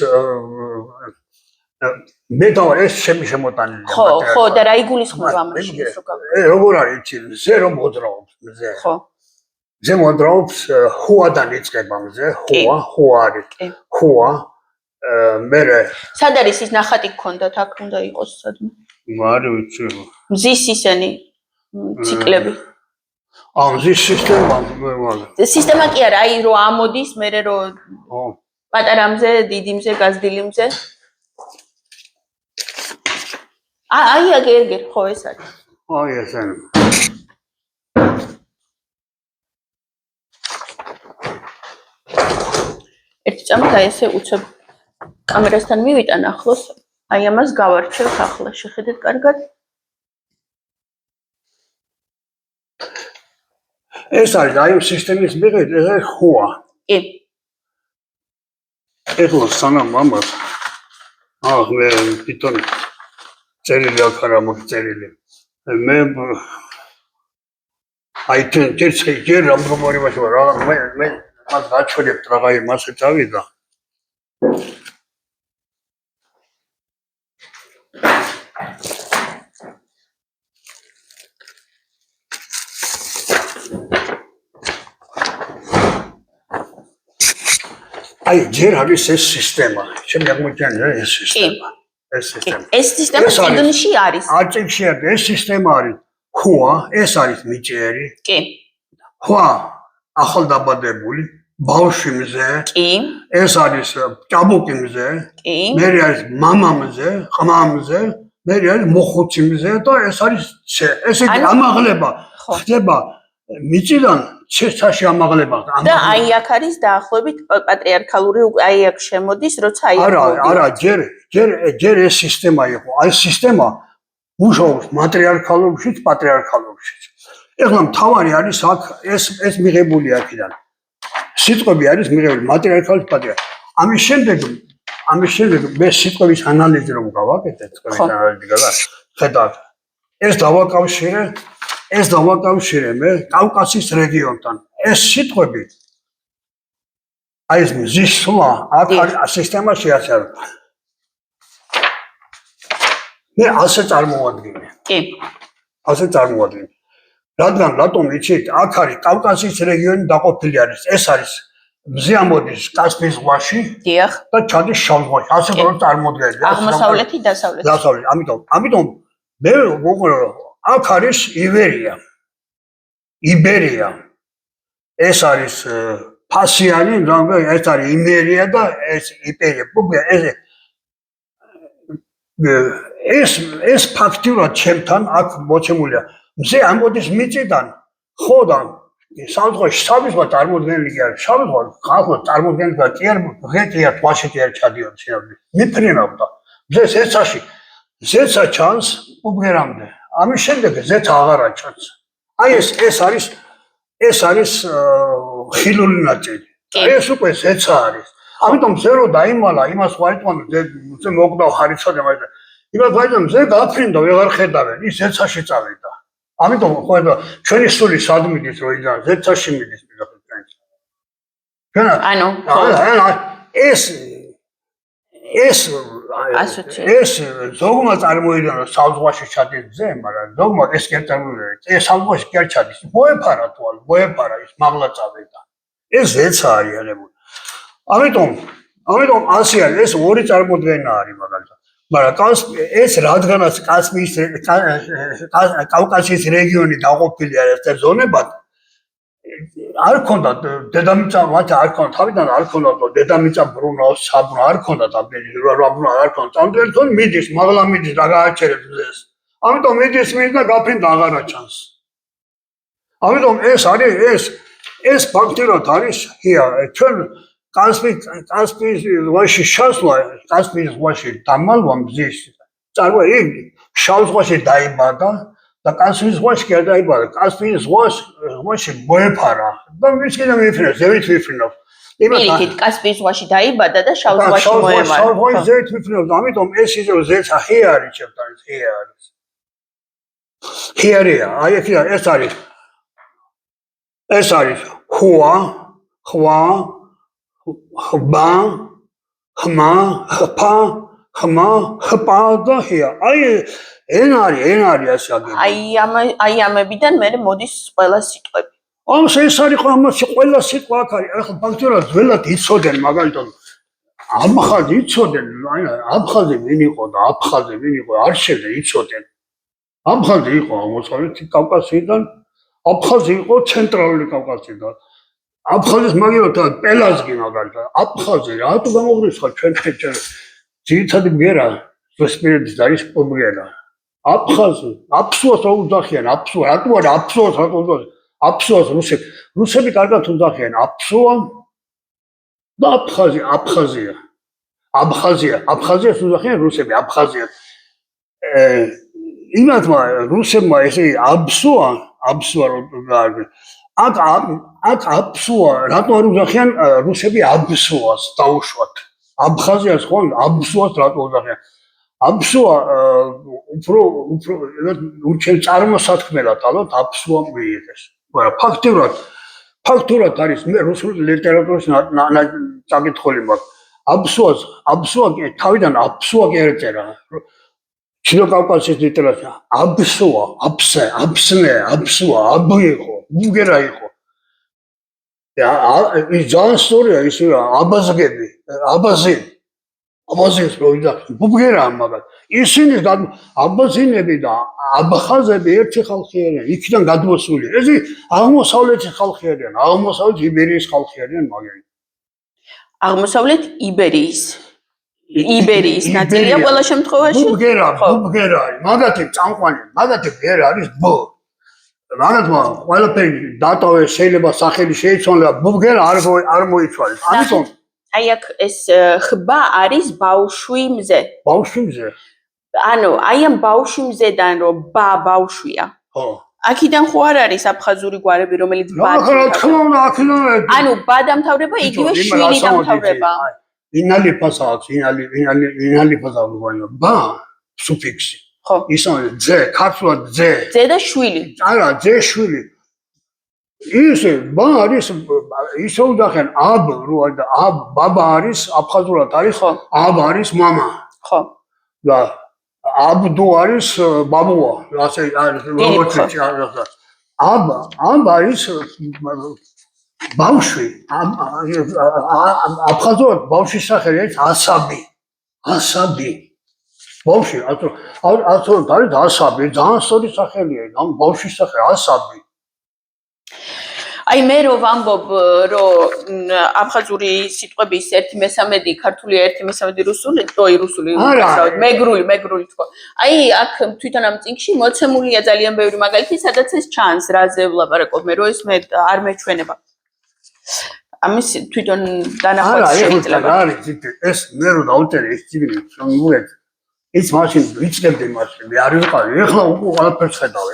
მე დავარ ეს შემოტანილი. ხო, და რა იგულისხმება ამაში ის რო გავიგე? როგორ არის იცი, მზე რომ მოძრაობს, მზე. ხო. მზე მოძრაობს ხუადან იწყება მზე, ხუა არის. ხუა მე სად არის ის ნახატი გქონდათ, აქ უნდა იყოს სადმე? მარი ვიცი. მზის ისენი ციკლები. მზის სისტემა სისტემა კი არა, აი რო ამოდის, მე რო პატარა მზე, დიდი მზე, გაზრდილი მზე. აი აგერ, ხო ეს არის. აი ეს არის. ერთი წამით აი ესე უცებ კამერასთან მივიტან ახლოს, აი ამას გავარჩევთ ახლა, შეხედეთ კარგად. ეს არის აი სისტემის მიღეთ, ეს არის ხუა. კი. ეხლა სანამ ამას მე თვითონ წერილი აქ არა მოგწერილი. მე აი ჯერ რამდენიმეში რა მე მას გაჩვენებთ რაღა იმასე წავიდა. აი ჯერ არის ეს სისტემა, ჩემი აღმოჩენა ეს სისტემა. ეს სისტემა წიგნში არის. არ წიგნში არის, ეს სისტემა არის ხუა, ეს არის მიჭერი. კი. ხუა ახალდაბადებული, ბავშვი მზე. კი. ეს არის ჭაბუკი მზე. კი. მე არის მამა მზე, ყმა მზე, მე არის მოხუცი მზე და ეს არის ესეთი ამაღლება ხდება მიწიდან ცეცხლში ამაღლება. და აი აქ არის დაახლოებით პატრიარქალური, აი აქ შემოდის, როცა აი არა, ჯერ ეს სისტემა იყო. აი სისტემა მუშაობს მატრიარქალურშიც, პატრიარქალურშიც. ეხლა მთავარი არის აქ ეს მიღებული აქედან. სიტყვები არის მიღებული მატრიარქალურს, პატრიარქალურს. ამის შემდეგ მე სიტყვების ანალიზი რომ გავაკეთე, სიტყვების ანალიზი ხედავ. ეს დავაკავშირე მე კავკასიის რეგიონთან. ეს სიტყვები აი ეს მზის სვლა აქ სისტემაში არის. მე ასე წარმოვადგინე. კი. ასე წარმოვადგინე. რატომ იცით, აქ არის კავკასიის რეგიონი დაყოფილი არის. ეს არის მზე ამოდის კასპიის ზღვაში. დიახ. და ჩადის შავ ზღვაში. ასე რომ წარმოდგენილი. აღმოსავლეთი, დასავლეთი. დასავლეთი. ამიტომ მე აქ არის იბერია. ეს არის ფასიანი, ეს არის იმერია და ეს იბერია. ეს ფაქტურად ჩემთან აქ მოცემულია. მზე ამოდის მიწიდან, ხოდა საზღვაში შავი ზღვა წარმოდგენილი კი არის. შავი ზღვა ხალხო წარმოდგენილი კი არ ღეთია თვალშეთი არ ჩადიოდა სინამდვილე. მიფრინავდა. მზე ზეცა ჩანს უბგერამდე. ამის შემდეგ ზეცა აღარა ჩანს. აი ეს არის ხილული ნაწილი. ეს უკვე ზეცა არის. ამიტომ ზე რო დაიმალა, იმას ვაიტყვანო, ზე მოკდა ხარიცოდე, მაგრამ იმას ვაიტყვანო, ზე გაფრინდა, ვეღარ ხედავენ, ის ზეცაში წავიდა. ამიტომ ხო ჩვენი სული სად მიდის რო იდან ზეცაში მიდის მიგახსენეთ. ანუ ეს ზოგმა წარმოიდგინა საზღვაში ჩადის ზე, მაგრამ ზოგმა ეს კი არ წარმოიდგინა. ეს საზღვაში კი არ ჩადის. მოეფარა ის მაღლა წავიდა. ეს ზეცა არის აღებული. ამიტომ ასე არის, ეს ორი წარმოდგენა არის მაგალითად. მაგრამ ეს რადგანაც კავკასიის რეგიონი დაყოფილი არის და ზონებად არ ქონდა დედამიწა მათ არ ქონდა თავიდან არ ქონდა დედამიწა ბრუნო საბრუნო არ ქონდა ამდენი რა არ ქონდა წამდერთან მიდის მაღლა მიდის და გააჩერებს ეს ამიტომ მიდის და გაფრინდა აღარა ჩანს ამიტომ ეს არის ეს ფაქტურად არის ჩვენ კასპიის ზღვაში შასვლა კასპიის ზღვაში დამალვა მზის წარმოა იქ შავ ზღვაში დაიბადა და კასპიის ზღვაში კი არ დაიბადა კასპიის ზღვაში მოეფარა და მისკენ მიფრინავს ზევით მიფრინავს იმით კასპიის ზღვაში დაიბადა და შავ ზღვაში მოემარა შავ ზღვაში ზევით მიფრინავს ამიტომ ეს ისე ზეცა ხე არის ჩემთან ხე არის ხე არია აი ეს არის ხვა ხბა ხმა ხფა ხმა ხპა და ხია აი εν არის ასე აგებული აი ამებიდან მე მოდის ყველა სიტყვები ეს არის ყველა სიტყვა აქ არის ახლა ფაქტურად ძველად იცოდნენ მაგალითად აბხაზი იცოდნენ აბხაზი ვინ იყო და აფხაზი ვინ იყო არ შეძლო იცოდნენ აბხაზი იყო აღმოსავლეთი კავკასიიდან აფხაზი იყო ცენტრალური კავკასიიდან აფხაზის მაგალითად პელაზგი მაგალითად აფხაზი რატო გამოღრიშხა ჩვენ ძირითადი ბგერა ზღვისპირეთის არის ბგერა აფხაზი აფსუას რა უძახიან აფსუა რატო არა აფსუას რატო უძახიან აფსუას რუსები კარგად უძახიან აფსუა და აბხაზიას უძახიან რუსები აბხაზია იმათმა რუსებმა ესე აბსუა აქ აბსუა რატო არ უძახიან რუსები აბსუას დაუშვათ აბხაზიას ხო აბსუას რატო უძახიან აბსუა უფრო ურჩენ წარმოსათქმელად ალბათ აბსუა მიიღეს მაგრამ ფაქტურად არის მე რუსულ ლიტერატურაში წაკითხული მაქვს აბსუა კი თავიდან აბსუა კი ერწერა ჩინო კავკასიის ლიტერატურა აბსუა აბსნე აბსუა აბი იყო ბუგერა იყო ის ძალიან სწორია ის აბაზგები აბაზის პროვინცია ბუგერა მაგათ ისინი აბაზინები და აბხაზები ერთი ხალხი არიან იქიდან გადმოსული ეს აღმოსავლეთის ხალხი არიან აღმოსავლეთ იბერიის ხალხი არიან მაგალითად აღმოსავლეთ იბერიის ნაწილია ყველა შემთხვევაში ბუგერა მაგათი წამყვანი მაგათი ბგერა არის ბ მაგათმა ყველაფერი დატოვეს შეიძლება სახელი შეიცვალა ბუგერა არ მოიცვალეს ამიტომ აი აქ ეს ხბა არის ბავშვიმზე ანუ აი ამ ბავშვიმზედან რომ ბავშვია ხო აქიდან ხო არ არის აფხაზური გვარები რომელიც ანუ ბა დამთავრება იგივე შვილი დამთავრება ინალიფას აქვს ინალიფას აქვს ბა სუფიქსი ხო ისაა ძე ქართულად ძე და შვილი არა ძე შვილი ისე ბა არის ისე უძახიან აბ როა და აბ ბაბა არის აფხაზურად არის აბ არის მამა ხო და აბდუ არის ბაბუა ასე არის როგორც აბ არის ბავშვი აფხაზურად ბავშვის სახელი არის ასაბი ბავშვი ასწორად არის ასაბი ძალიან სწორი სახელია ამ ბავშვის სახელი ასაბი აი მე რო ვამბობ რომ აფხაზური სიტყვების 1/13 ქართულია 1/13 რუსული უბრალოდ მეგრული თქო აი აქ თვითონ ამ წიგნში მოცემულია ძალიან ბევრი მაგალითი სადაც ეს ჩანს რაზე ვლაპარაკობ მე რომ ეს მე არ მეჩვენება ამის თვითონ დანახვაც შეიძლება არის ეს მე რო დავწერე ეს წიგნი შემოგეთ ის მაშინ ვიწყებდი მაშინ მე არ ვიყავი ეხლა უკვე ყველაფერს ხედავ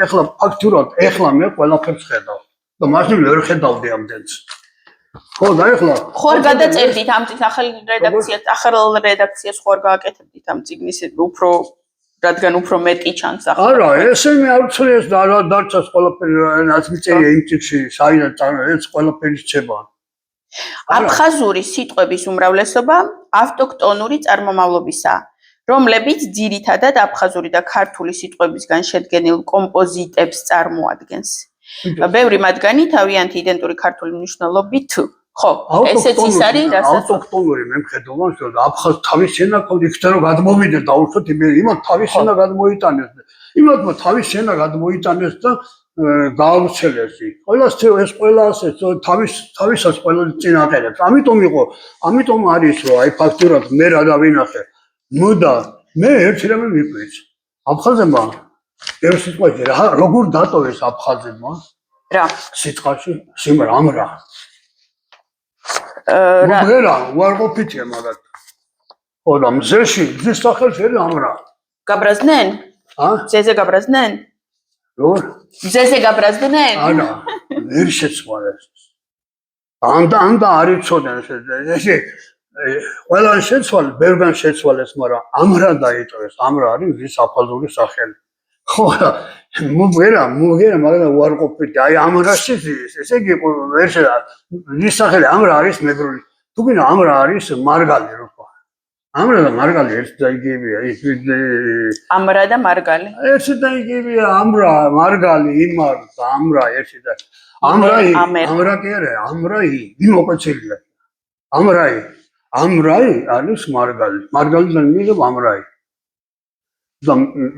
ეხლა ფაქტურად ეხლა მე ყველაფერს ხედავ და მაშინ ვერ ხედავდი ამდენს ხო და ეხლა ხო არ გადაწერდით ამ წიგნის ახალ რედაქციას ხო არ გააკეთებდით ამ წიგნის უფრო რადგან უფრო მეტი ჩანს ახლა არა ესენი არ ცრიეს და დარჩას ყველაფერი რაც მიწერია იმ წიგნში საერთოდ ეს ყველაფერი რჩება აფხაზური სიტყვების უმრავლესობა ავტოქტონური წარმომავლობისაა რომლებიც ძირითადად აფხაზური და ქართული სიტყვებისგან შედგენილ კომპოზიტებს წარმოადგენს. ბევრი მათგანი თავიანთი იდენტური ქართული მნიშვნელობით ხო, ესეც ის არის, რასაც ავტოქტონური მე მხედავ, რომ აფხაზ თავის შენა ქონდა იქ რომ გადმოვიდეს და უშოთ იმათ თავის შენა გადმოიტანეს. იმათმა თავის შენა გადმოიტანეს და გაავრცელეს იქ. ეს ყველას თავისას ყველა წინ აყენებს. ამიტომ არის რომ აი ფაქტურად მე რა დავინახე. მოდა მე ერთი რამე მიყვეს. აფხაზებმა ერთ სიტყვაში როგორ დატოვეს აფხაზებმა? რა? სიტყვაში სიმრა ამრა. რა უარყოფითია მაგათ. ხო და მზეში მზის სახელს ვერ ამრა. გაბრაზდნენ? მზეზე გაბრაზდნენ? როგორ? მზეზე გაბრაზდნენ? არა, ვერ შეცვალეს. ანდა არ იცოდნენ ესე ყველან შეცვალეს, ბევრგან შეცვალეს, მაგრამ ამრა დაიტოვეს. ამრა არის მზის აფხაზური სახელი. ხო და მოგერა, მაგრამ უარყოფითი. აი ამრაში ესე იგი ვერ შედა. მზის სახელი ამრა არის მეგრული. თუ გინდა ამრა არის მარგალი რო ხო. ამრა და მარგალი ერთი და იგივეა. ამრა და მარგალი. ერთი და იგივეა, ამრა, მარგალი, იმარ და ამრა ერთი და ამრა კი არა, ამრაი, იმოკვეცილია. ამრაი არის მარგალი. მარგალიდან მიღებ ამრაი. და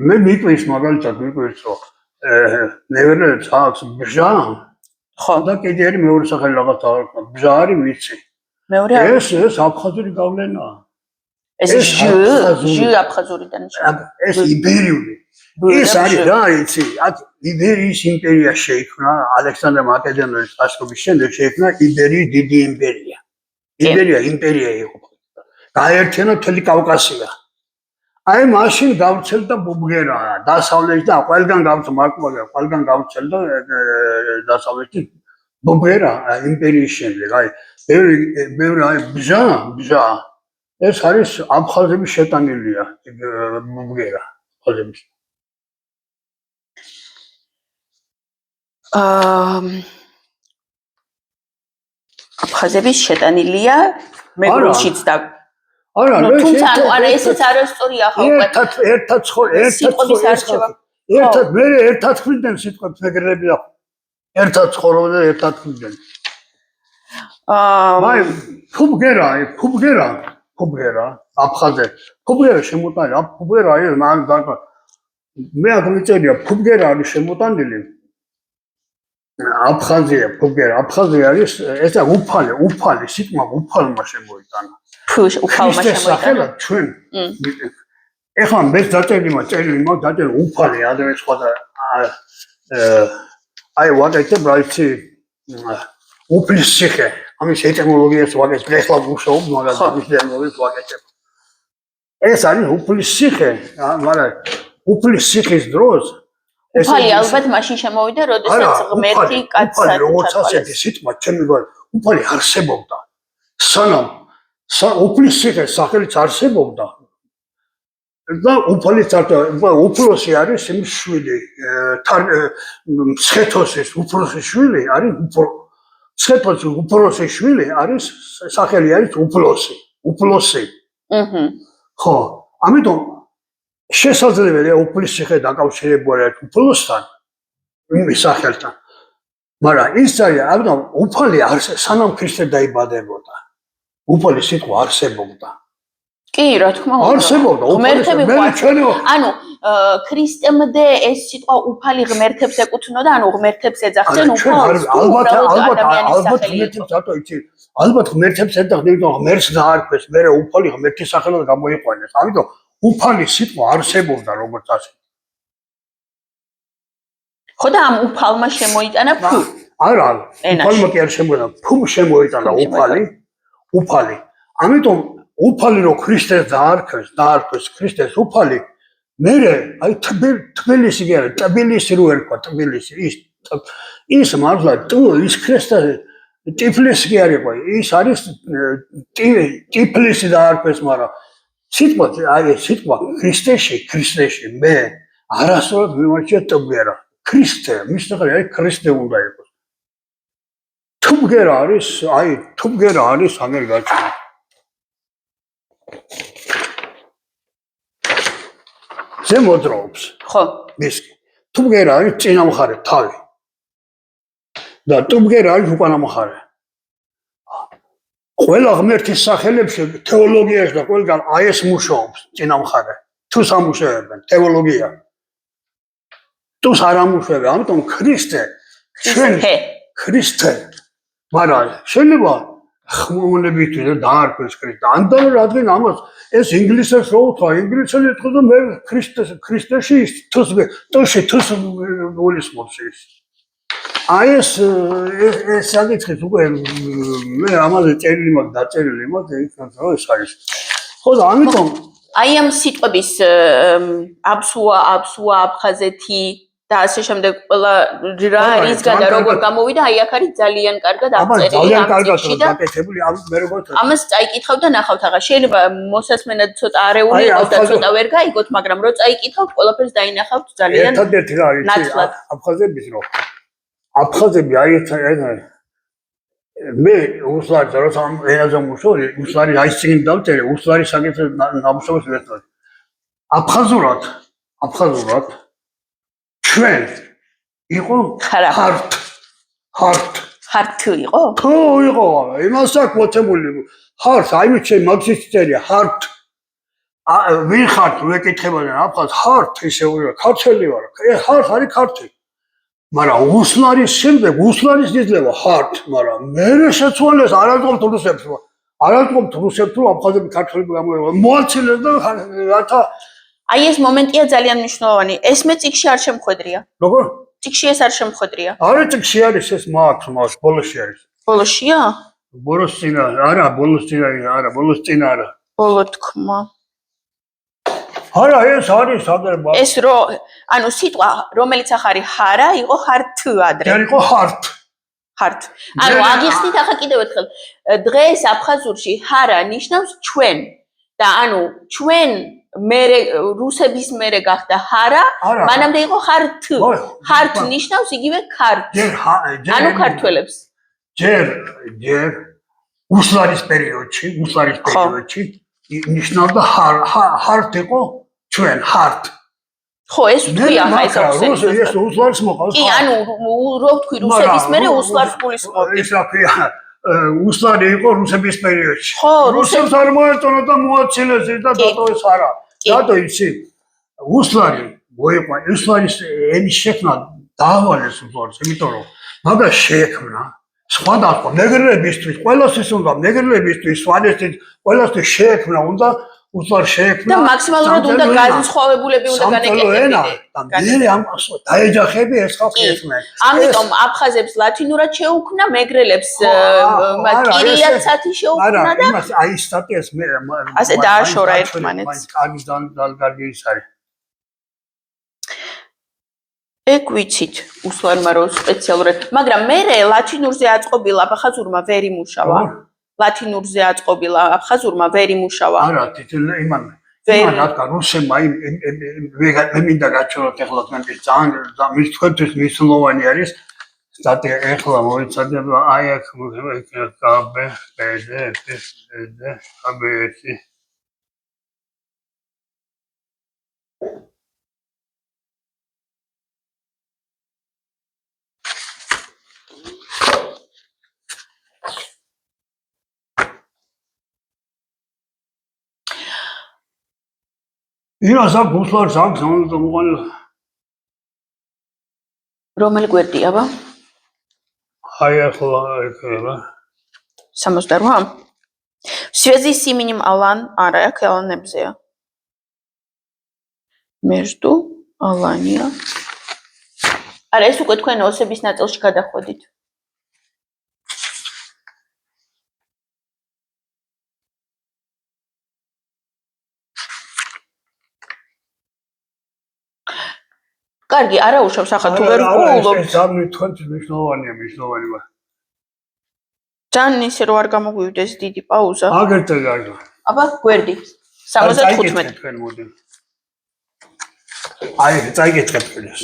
მე მიყვეს მაგალითად მიყვეს რომ ნეველებს აქვს ბჟა. ხო და კიდე არის მეორე სახელი რაღაც ბჟა არის ვიცი. მეორე ეს აფხაზური გავლენაა. ეს ჟ აფხაზურიდან ნიშნავს. ეს იბერიული. ეს არის რა იცი? აქ იბერიის იმპერია შეიქმნა ალექსანდრე მაკედონელის ლაშქრობის შემდეგ შეიქმნა იბერიის დიდი იმპერია. იმპერია იყო. გაერთიანა მთელი კავკასია. აი მაშინ გავრცელდა ბუბგერა დასავლეთში და ყველგან გავრცელდა დასავლეთში ბუბგერა იმპერიის შემდეგ. აი ბევრი აი ბჟა ეს არის აფხაზების შეტანილია ბუბგერა აფხაზების. აფხაზების შეტანილია მეგრულშიც და არა, თუმცა არა ესეც არასწორია ხო უკვე. ერთად ხვდნენ სიტყვებს მეგრელები და ერთად ცხოვრობდნენ და ერთად ხვდნენ. აი ფუბგერა აფხაზე. ფუბგერა შემოტანილი, ფუბგერა არის მე აგმიწერია ფუბგერა არის შემოტანილი. აფხაზია ფუბგერა, აფხაზია არის ესა უფალი, სიტყვა უფალმა შემოიტანა. უფალმა შემოიტანა. ჩვენ ეხლა მე დაწერილი უფალი ადრე სხვა და აი ვაკეთებ რაიცი უფლის ციხე. ამის ეტიმოლოგიას ვაკეთებ, ეხლა ვუშაობ, მაგრამ ამის ეტიმოლოგიას ვაკეთებ. ეს არის უფლის ციხე, მაგრამ უფლის ციხის დროს უფალი ალბათ მაშინ შემოვიდა, როდესაც ღმერთი კაცს როგორც ასეთი სიტყვა ჩემი გვარი უფალი არსებობდა. სანამ უფლის ციხეს სახელიც არსებობდა და უფლოსი არის იმის შვილი, მცხეთოსის უფლოსის შვილი არის მცხეთოსის უფლოსის შვილი არის სახელი არის უფლოსი. ხო, ამიტომ შესაძლებელია უფლის ციხე დაკავშირებული არის უფლოსთან, იმის სახელთან. მაგრამ ის არის, ამიტომ უფალი სანამ ქრისტე დაიბადებოდა. უფალი სიტყვა არსებობდა. კი, რა თქმა უნდა. არსებობდა. ანუ ქრისტემდე ეს სიტყვა უფალი ღმერთებს ეკუთვნოდა, ანუ ღმერთებს ეძახდნენ უფალს. ალბათ ღმერთებს ეძახდნენ, იმიტომ ღმერთს დაარქვეს, მე უფალი ღმერთის სახელად გამოიყვანეს. ამიტომ უფალი სიტყვა არსებობდა როგორც ასეთი. ხო და ამ უფალმა შემოიტანა ფუ. არა, უფალმა კი არ შემოიტანა, ფუმ შემოიტანა უფალი. ამიტომ უფალი რო ქრისტეს დაარქვეს ქრისტეს უფალი, მერე აი თბილისი კი არა, ტბილისი რო ერქვა, ტბილისი ის მართლა ის ქრისტე ტიფლისი კი არ იყო, ის არის ტიფლისი დაარქვეს, მაგრამ სიტყვა ქრისტეში მე არასდროს მიმარჩია ტბგერა. ქრისტე, მის სახელი არის ქრისტე უნდა იყოს. თუბგერა არის ამერ გაჩვენა. ზემოდროობს. ხო. მისკი. თუბგერა არის წინა მხარე, თავი. და თუბგერა არის უკანა მხარე. ყველა ღმერთის სახელებში თეოლოგიაში და ყველგან აი ეს მუშაობს წინა მხარე. თუ სამუშაოებენ თეოლოგია. თუს არ ამუშავე, ამიტომ ქრისტე ქრისტე. მაგრამ შეიძლება ხმოვნებით დაარქვეს ქრისტე. ანდან რადგან ამას ეს ინგლისელს რო უთქვა, ინგლისელი ეთქვა და მე ქრისტეში თუსში გულისხმობს ის. აი ეს საკითხით უკვე მე ამაზე წერილი მაქვს, დაწერილი მაქვს, იქნება ეს არის. ხო და ამიტომ აი ამ სიტყვების აბსუა, აფხაზეთი და ასე შემდეგ ყველა რა არის გადა როგორ გამოვიდა, აი აქ არის ძალიან კარგად აღწერილი. ძალიან კარგად გაკეთებული, მე როგორც ამას წაიკითხავ და ნახავთ ახლა. შეიძლება მოსასმენად ცოტა არეული იყოს და ცოტა ვერ გაიგოთ, მაგრამ რო წაიკითხავთ, ყველაფერს დაინახავთ ძალიან ერთადერთი რა არის აფხაზების რო აფხაზები აი ეს მე უსლარი როცა ენაზე მუშაობდი, უსლარი აი წინ დავწერე, უსლარი საკითხი ნამუშევრებს ვეცდოდი. აფხაზურად ჩვენ იყო ხართ იყო? თუ იყო, იმას აქვს მოცემული. ხართ, აი მე მაგზის წერია, ხართ. ვინ ხართ, ვეკითხებოდნენ აფხაზ, ხართ ისე ქართველი ვარ. ხართ არის ქართი. მაგრამ უსლარის შემდეგ უსლარის იძლევა ხართ, მაგრამ მე შეცვალეს არასდროს რუსებს თუ აფხაზები ქართველები გამოევა. მოაცილეს და რათა აი ეს მომენტია ძალიან მნიშვნელოვანი. ეს მე წიგში არ შემხვედრია. როგორ? წიგში ეს არ შემხვედრია. არა წიგში არის ეს მაქვს, ბოლოში არის. ბოლოშია? ბოლოს წინ არა. ბოლო თქმა. არა ეს არის სადერბა. ეს რო ანუ სიტყვა რომელიც ახარი ხარა იყო ხართ ადრე. არ იყო ხართ. ანუ აგიხსნით ახლა კიდევ ერთხელ. დღეს აფხაზურში ხარა ნიშნავს ჩვენ და ანუ ჩვენ მერე რუსების მერე გახდა ხარა, მანამდე იყო ხართ. ხართ ნიშნავს იგივე ქართ. ანუ ქართველებს. ჯერ უსლარის პერიოდში ნიშნავდა ხართ იყო ჩვენ ხართ. ხო, ეს ვთქვი ახლა ეს უსლარს მოყავს. კი, ანუ რო ვთქვი რუსების მერე უსლარს გულისხმობდი. ეს რაფია უსლარი იყო რუსების პერიოდში. ხო, რუსებს არ მოეწონა და მოაცილეს და დატოვეს არა. რატო იცი? უსლარი მოიყვა, უსლარის ენის შექმნა დაავალეს უსლარს, იმიტომ რომ მაგას შეექმნა სხვადასხვა მეგრელებისთვის, ყველასთვის უნდა მეგრელებისთვის, სვანეთისთვის, ყველასთვის შეექმნა უნდა უსლარ შეექმნა და მაქსიმალურად უნდა განსხვავებულები უნდა განეკეთებინე. და მე ამას დაეჯახები ეს ხალხი ესმენ. ამიტომ აფხაზებს ლათინურად შეუქმნა, მეგრელებს კირილიცათი შეუქმნა და იმას აი სტატიას მე ასე დააშორა ერთმანეთს. კარგი ის არის. ეგ ვიცით უსლარმა რო სპეციალურად, მაგრამ მე ლათინურზე აწყობილ აფხაზურმა ვერ იმუშავა. ლათინურზე აწყობილ აფხაზურმა ვერ იმუშავა. არა, იმან რადგა რუსებმა მე მინდა გაჩვენოთ ახლა თქვენთვის ძალიან მის თქვენთვის მნიშვნელოვანი არის სტატია ახლა მოიცადე აი აქ გაბე აბეცი იმას აქვს უსლარს აქვს მოყოლ რომელი გვერდია ბა? აი ახლა ეხება 68? В связи с именем Алан, არა, აქ ალანებზეა. Между Алания. არა, ეს უკვე თქვენ ოსების ნაწილში გადახვედით. კარგი, არა უშავს ახლა თუ ვერ ვყოლობ. ეს ძალიან თქვენთვის მნიშვნელოვანია. ძალიან ისე რომ არ გამოგვივიდეს დიდი პაუზა. აგერტე გარდა. აბა, გვერდი. 75. თქვენ მოდი. აი, წაიგეთხეთ ეს.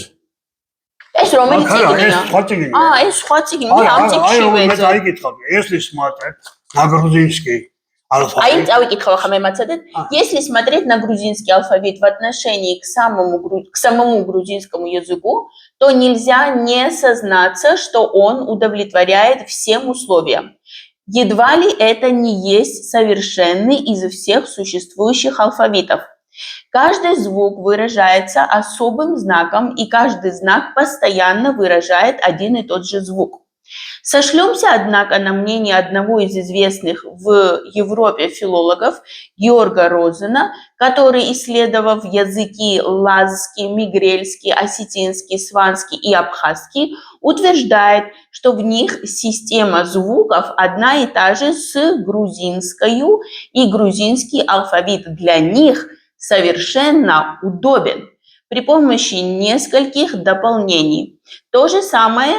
ეს რომელი წიგნია? ეს სხვა წიგნია. ეს სხვა წიგნი, მე ამ წიგნში ვეძებ. მე წაიგეთხავ. ეს смотрит на грузинский алфавит. Аим წავიკითხავ ახლა მე მაცადეთ. Если смотреть на грузинский алфавит в отношении к самому грузинскому языку, то нельзя не сознаться, что он удовлетворяет всем условиям. Едва ли это не есть совершенный из всех существующих алфавитов. Каждый звук выражается особым знаком, и каждый знак постоянно выражает один и тот же звук. Сошлемся, однако, на мнение одного из известных в Европе филологов Георга Розена, который, исследовав языки лазский, мигрельский, осетинский, сванский и абхазский, утверждает, что в них система звуков одна и та же с грузинскою, и грузинский алфавит для них совершенно удобен при помощи нескольких дополнений. То же самое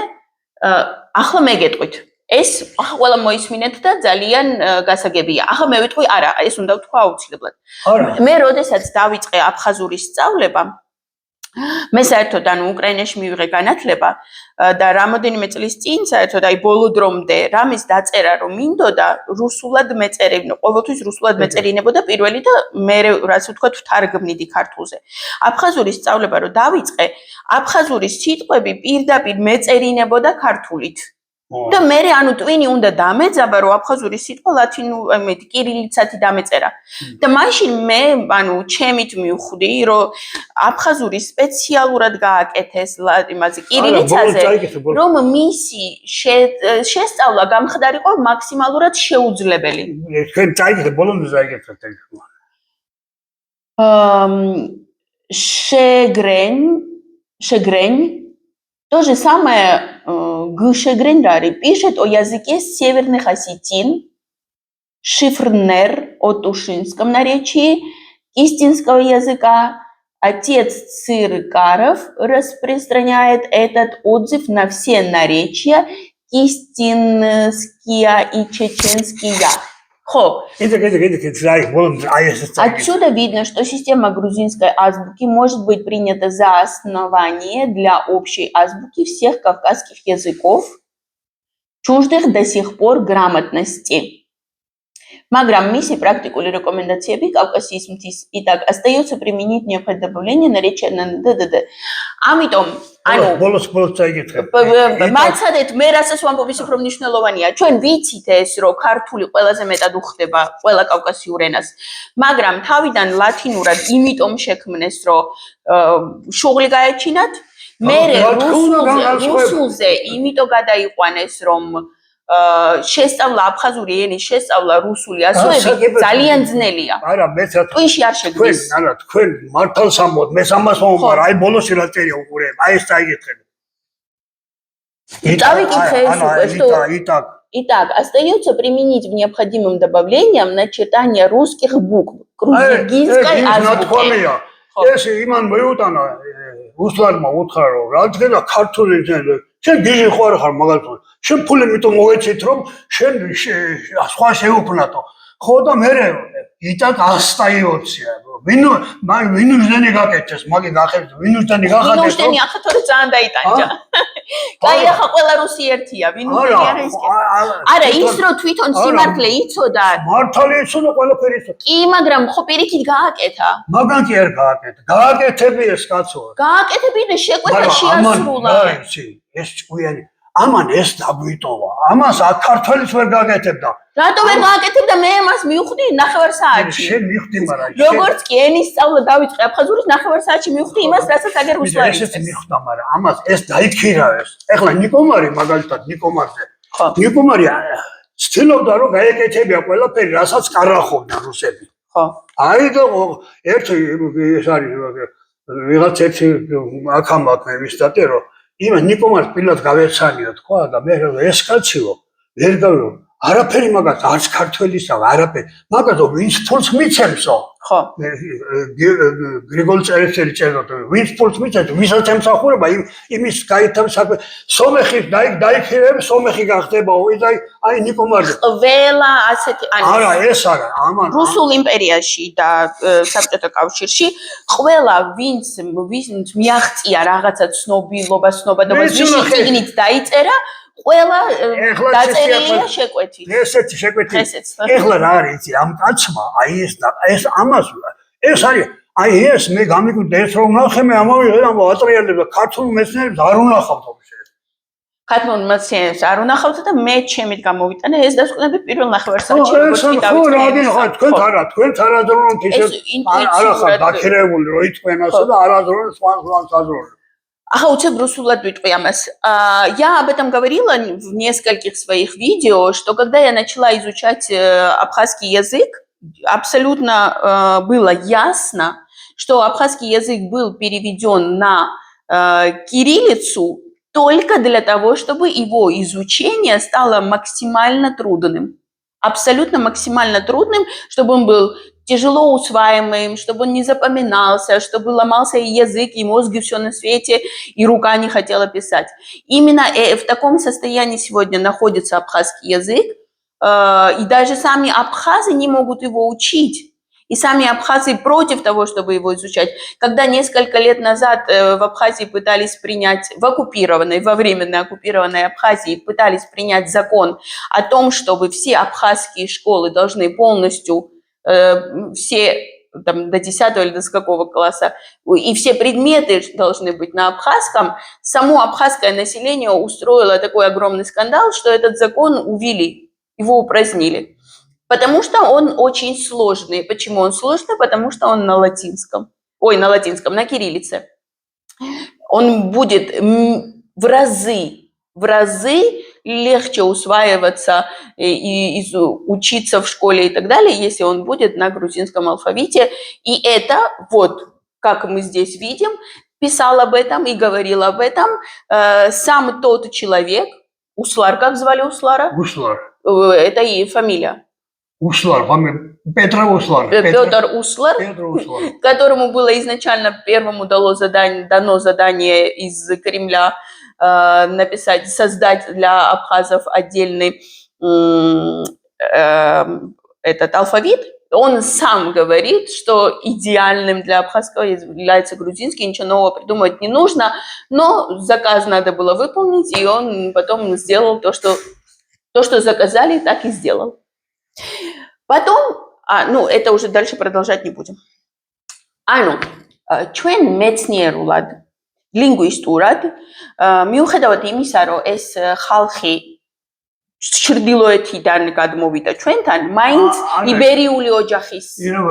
ახლა მე გეტყვით. ეს ახლა ყველა მოისმინეთ და ძალიან გასაგებია. ახლა მე ვიტყვი, არა, ეს უნდა ვთქვა აუცილებლად. მე როდესაც დავიწყე აფხაზურის სწავლება, მე საერთოდ ანუ უკრაინაში მივიღე განათლება და რამოდენიმე წლის წინ საერთოდ აი ბოლო დრომდე რამის დაწერა რომ მინდოდა რუსულად მეწერინო, ყოველთვის რუსულად მეწერინებოდა პირველი და მე რაც ვთქვათ ვთარგმნიდი ქართულზე. აფხაზურის სწავლება რომ დავიწყე, აფხაზურის სიტყვები პირდაპირ მეწერინებოდა ქართულით. და მე ანუ ტვინი უნდა დამეძაბა რომ აფხაზურის სიტყვა ლათინურ კირილიცათი დამეწერა. და მაშინ მე ანუ ჩემით მივხვდი რომ აფხაზური სპეციალურად გააკეთეს იმაზე კირილიცაზე რომ მისი შესწავლა გამხდარიყო მაქსიმალურად შეუძლებელი. თქვენ წაიგეთ ბოლომდე წაიგეთ ეს. Шегрень. То же самое Гшегрендари пишет о языке северных осетин, шифрнер о тушинском наречии, кистинского языка. Отец Циркаров распространяет этот отзыв на все наречия кистинские и чеченские. Отсюда видно, что система грузинской азбуки может быть принята за основание для общей азбуки всех кавказских языков, чуждых до сих пор грамотности. Მაგრამ მისი практикули рекомендациები Кавказიის მთის и так остается применить необходимое добавление наречия на ДДД. Ამიტომ, ანუ ბოლოს წაიგეთ. მაცადეთ მე რასაც ვამბობ ის უფრო მნიშვნელოვანია. ჩვენ ვიცით ეს რომ ქართული ყველაზე მეტად უხდება ყველა კავკასიურ ენას. მაგრამ თავიდან ლათინურად იმიტომ შექმნეს რომ შუღლი გაეჩინათ. მე რუსულზე იმიტომ გადაიყვანეს რომ შესწავლა აფხაზური ენის შესწავლა რუსული ასოები ძალიან ძნელია. არა, მეც რა ტვინში არ შეგდის. არა, თქვენ მართალს ამბობთ, მე ამას ვამბობ, აი бонуси რა წერია უყურე, აი ეს წაიგეთ. Итак, остается применить в необходимым добавлениям начертания русских букв грузинской азбуки. ეს იმან მეუტანა რუსლარმა უთხრა რომ რა დღეა ქართული შენ გიჟი ხარ მაგალითად შენ ფული მიტომ მოეცით რომ შენ სხვა შეუქმნათო ხო და მე იტაკ ასტაიოცია ვინუსდენი გაკეთეს მაგი გახერთ ვინუსდენი გახადეთ ვინუსდენი ახლა ძალიან დაიტანჯა კაი ახლა ყველა რუსი ერთია ვინუსდენი არ ის არა ის რომ თვითონ სიმართლე იცოდა მართალი იცოდა ყველაფერი იცოდა კი მაგრამ ხო პირიქით გააკეთა მაგან კი არ გააკეთა გააკეთები ეს კაცო გააკეთებინე შეკვეთა შეასრულა ეს ჭკვიანი ამან ეს დაგვიტოვა ამას ქართველის ვერ გააკეთებდა რატო ვერ გააკეთებდა მე მას მივხვდი 9 საათში შენ მივხვდი მაგრამ როგორც კი ენის სწავლა დავიწყე აფხაზურის 9 საათში მივხვდი იმას რასაც აგერ რუსლარი ეს მივხვდა მაგრამ ამას ეს დაიქირავეს ეხლა ნიკომარი მაგალითად ნიკომარზე ნიკომარი ცდილობდა რომ გაეკეთებია ყველაფერი რასაც კარახობდა რუსები ხო აი და ერთი ეს არის ვიღაც ერთი აქამაკ მე ვისტატე რომ იმას ნიკომარს პირად გავეცანიო თქვა და მე ეს კაციო ვერ გავრო არაფერი მაგას არც ქართველისა არაფერი მაგათო ვინც ფულს მიცემსო ხო გრიგოლ წერეთელი წერდა ვინც ფულს მიცემს ვისაც ემსახურება იმის გაითამს სომეხი დაიქირებს სომეხი გახდებაო და აი ნიკომარი ყველა ასეთი არა ეს არა ამან რუსულ იმპერიაში და საბჭოთა კავშირში ყველა ვინც მიაღწია რაღაცა ცნობადობას ვიში ციგნით დაიწერა ყველა დაწერილია შეკვეთით. ესეთი შეკვეთი. ეხლა რა არის იცი ამ კაცმა აი ეს ამას ეს არის აი ეს მე გამიკვირდა ეს რომ ნახე მე ამავე ამო ატრიალებს ქართულ მეცნიერებს არ უნახავთ ოფიციალურად. ქართულ მოცემულს არ უნახავთ და მე ჩემით გამოვიტანე ეს დასკვნები პირველ ნახევარსაათში როგორც კი ხო, რადგან ხო თქვენ არადროულად ისე არა ხარ დაქერებული რო იტყვენასო და арадროულად სხვან საზროли. Ага, уцеб русულად ვიტყვი ამას. Я об этом говорила в нескольких своих видео, что когда я начала изучать абхазский язык, абсолютно было ясно, что абхазский язык был переведен на кириллицу только для того, чтобы его изучение стало максимально трудным. Абсолютно максимально трудным, чтобы он был тяжело усваиваемым, чтобы он не запоминался, чтобы ломался и язык, и мозг, и все на свете, и рука не хотела писать. Именно в таком состоянии сегодня находится абхазский язык, и даже сами абхазы не могут его учить. И сами абхазы против того, чтобы его изучать. Когда несколько лет назад в Абхазии пытались принять, в оккупированной, во временно оккупированной Абхазии пытались принять закон о том, чтобы все абхазские школы должны полностью, все там, до 10 или до какого класса, и все предметы должны быть на абхазском, само абхазское население устроило такой огромный скандал, что этот закон увели, его упразднили. Потому что он очень сложный. Почему он сложный? Потому что он на латинском. Ой, на латинском, на кириллице. Он будет в разы легче усваиваться и учиться в школе и так далее, если он будет на грузинском алфавите. И это, вот, как мы здесь видим, писал об этом и говорил об этом сам тот человек, Услар, как звали Услара? Услар. Это и фамилия. Услар, Петр Услар. Петр Услар, которому было изначально первому дано задание из Кремля написать, создать для абхазов отдельный этот алфавит. Он сам говорит, что идеальным для абхазского является грузинский, ничего нового придумывать не нужно, но заказ надо было выполнить, и он потом сделал то, что заказали, так и сделал. Потом, ну, это уже дальше продолжать не будем. Ჩვენ მეცნიერულად, ლინგვისტურად, მიუხედავად იმისა, რომ ეს ხალხი ჩრდილოეთიდან გადმოვიდა ჩვენთან, მაინც იბერიული ოჯახის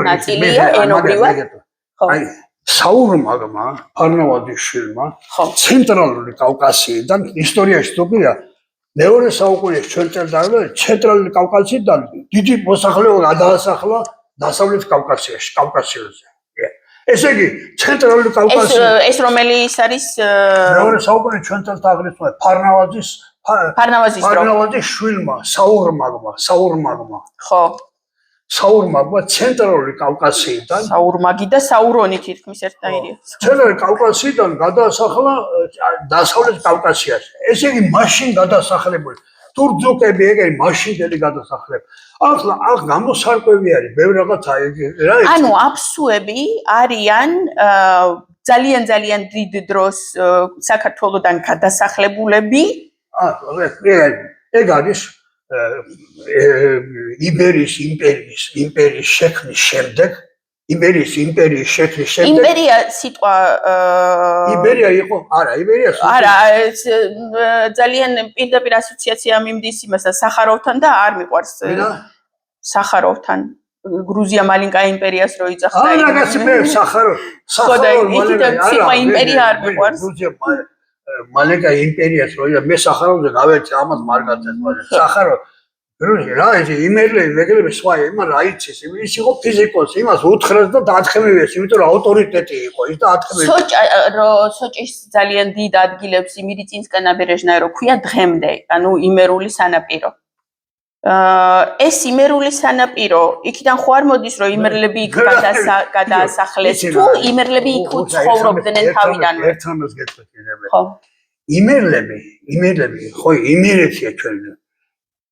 ნაწილია ენობრივად. აი, საურმაგმა, ფარნავაზიშვილმა, ცენტრალური კავკასიიდან ისტორიაში თქია მეორე საუკუნის ჩვენ წელს ცენტრალური კავკასიიდან დიდი მოსახლეობა გადაასახლა დასავლეთ კავკასიაში, კავკასიაზე. ესე იგი, ცენტრალური კავკასია ეს რომელი ის არის მეორე საუკუნის ჩვენ წელს აღნიშნული ფარნავაზის შვილმა, საურმაგმა. ხო. საურმაგმა ცენტრალური კავკასიიდან საურმაგი და საურონი თითქმის ერთნაირია. ცენტრალური კავკასიიდან გადაასახლა დასავლეთ კავკასიას. ესე იგი, მაშინ გადასახლებული თურქები ეგრე მაშინდელი გადასახლება. ახლა აქ გამოსარკვევი არის, ბევრი რაღაცა რა იცი. ანუ აფსუები არიან ძალიან დიდ დროს საქართველოსთან გადასახლებულები. ეგ არის იბერიის იმპერიის შექმნის შემდეგ, იმპერია სიტყვა იბერია იყო, იბერია არა, ძალიან პირდაპირ ასოციაცია მიმდის იმასთან სახაროვთან და არ მიყვარს სახაროვთან. გრუზია მალინკა იმპერიას რო იძახდა. რაღაცა მე სახაროვი იმპერია არ მიყვარს. მალინკა იმპერიას რო მე სახაროვზე გავეცე ამას მარგაცეს მაგრამ სახაროვი რა ისი იმერლები მეგრები სხვა იმან რა იცის ის იყო ფიზიკოსი იმას უთხრეს და დათხმევიეს იმიტომ რომ ავტორიტეტი იყო ის და ათქმევია სოჭის ძალიან დიდ ადგილებს იმირიწინსკა ნაბერეჟნაი რო ქვია დღემდე ანუ იმერული სანაპირო ეს იმერული სანაპირო იქიდან ხო არ მოდის რომ იმერლები იქ გადაასახლეს თუ იმერლები იქ ცხოვრობდნენ თავიდანვე ერთმანეთს გეტყვით ხო იმერლები ხო იმერეთია ჩვენ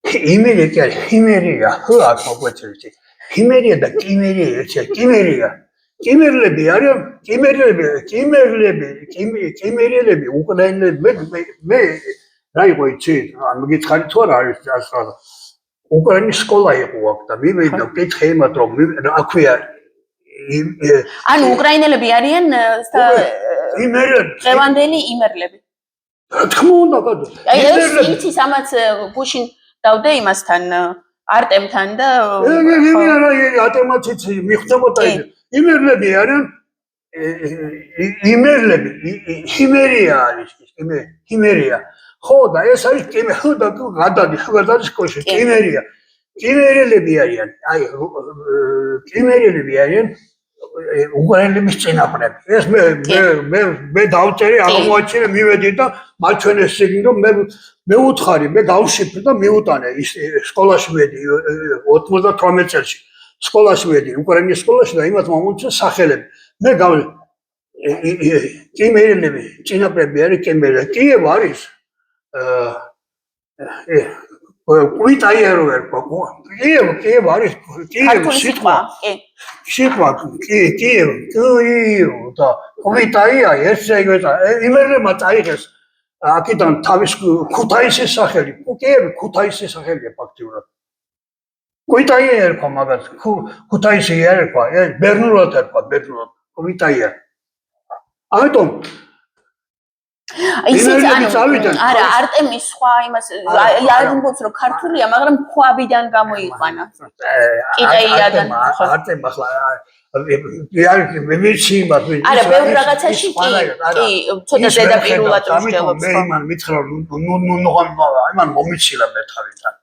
იმერეთი არის ჰიმერია ხო აქ მოგვეცეთ ჰიმერია და კიმერია ერთია კიმერლები არიან კიმერიელები უკრაინელები მე რა იყო იცი ანუ გითხარი თუ არა არის ასე უკრაინის სკოლა იყო აქ და მივიდა ვკითხე იმათ რომ აქვეა ანუ უკრაინელები არიან იმერლები დღევანდელი იმერლები რა თქმა უნდა, კადო. იცის ამაც გუშინ დავდე იმასთან არტემთან და არტემაციც მიხვდებოდა ის. იმერლები არიან იმერლები, ჰიმერია არის ის, ჰიმერია. ხო და ეს არის ხო და გადადის კოში, ჰიმერია. ჰიმერელები არიან, აი ჰიმერელები არიან უკრაინელების წინაპრები. ეს მე დავწერე, აღმოაჩინე, მივედი და მაჩვენეს სიგნო, მე უთხარი, მე გავშიფრე და მიუტანე ის სკოლაში მედი 98 წელს. სკოლაში მედი, უკრაინის სკოლაში და იმათ მომუწე სახელები. მე ჰიმერელები წინაპრები არის ჰიმერელი. კიევ არის კვიტაიერო ერქვა. კიევ არის კიევ სიტყვა. სიტყვა კიევ და კვიტაია ერთზე იგეცა. იმერლებმა წაიღეს აქედან თავის ქუთაისის სახელი. კიევი ქუთაისის სახელია ფაქტიურად. კვიტაია ერქვა მაგას. ქუთაისი ერქვა, ბერნულად ერქვა, ბერნულად. კვიტაია. ამიტომ არა არტემის სხვა იმას არ ამბობს რომ ქართულია მაგრამ ქვაბიდან გამოიყვანა კიტაიადან არტემ ახლა მე ვიცი იმას არა ბევრ რაღაცაში კი ცოტა ზედაპირულად მსჯელობს მე იმან მითხრა იმან მომიცილა მე თავიდან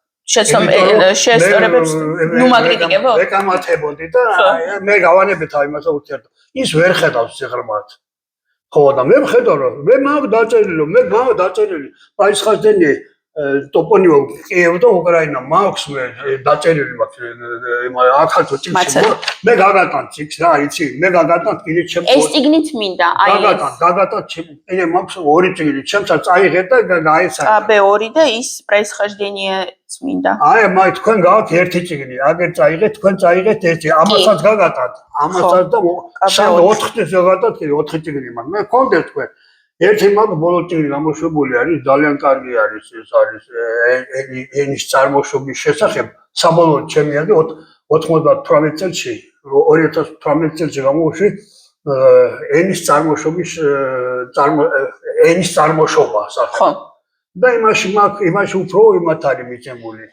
შესწორებებს ნუ მაგრიტიკებო მე გამათებოდი და მე გავანებეთ იმასა ურთიერთობა ის ვერ ხედავს სიღრმად ხო და მე ვხედავ რომ მე მაქვს დაწერილი პრაისხაზდენი ტოპონიმო კიევ და უკრაინა მაქვს მე დაწერილი მაქვს აქალთო წიგნში მე გაგატან წიგნს რა იცი მე გაგატან კიდე ჩემს ეს წიგნიც მინდა აი გაგატან კიდე მაქვს ორი წიგნი ჩემსაც წაიღე და გაეცადა AB2 და ის პრაისხაზდენიაც მინდა აი მაი თქვენ გავაკ ერთი წიგნი აგერ წაიღეთ თქვენ წაიღეთ ერთი ამასაც გაგატან ამასაც და 4 წელს გაგატან 4 წიგნი მაქვს მე გქონდეთ თქვენ ერთი მაქვს ბოლო წიგნი გამოშვებული არის ძალიან კარგი არის ეს არის ენის წარმოშობის შესახებ საბოლოოდ ჩემი არის 98 წელში 2018 წელში გამოუშვი ენის წარმოშობის ენის წარმოშობა სახე და იმაში უფრო იმათ არის მიცემული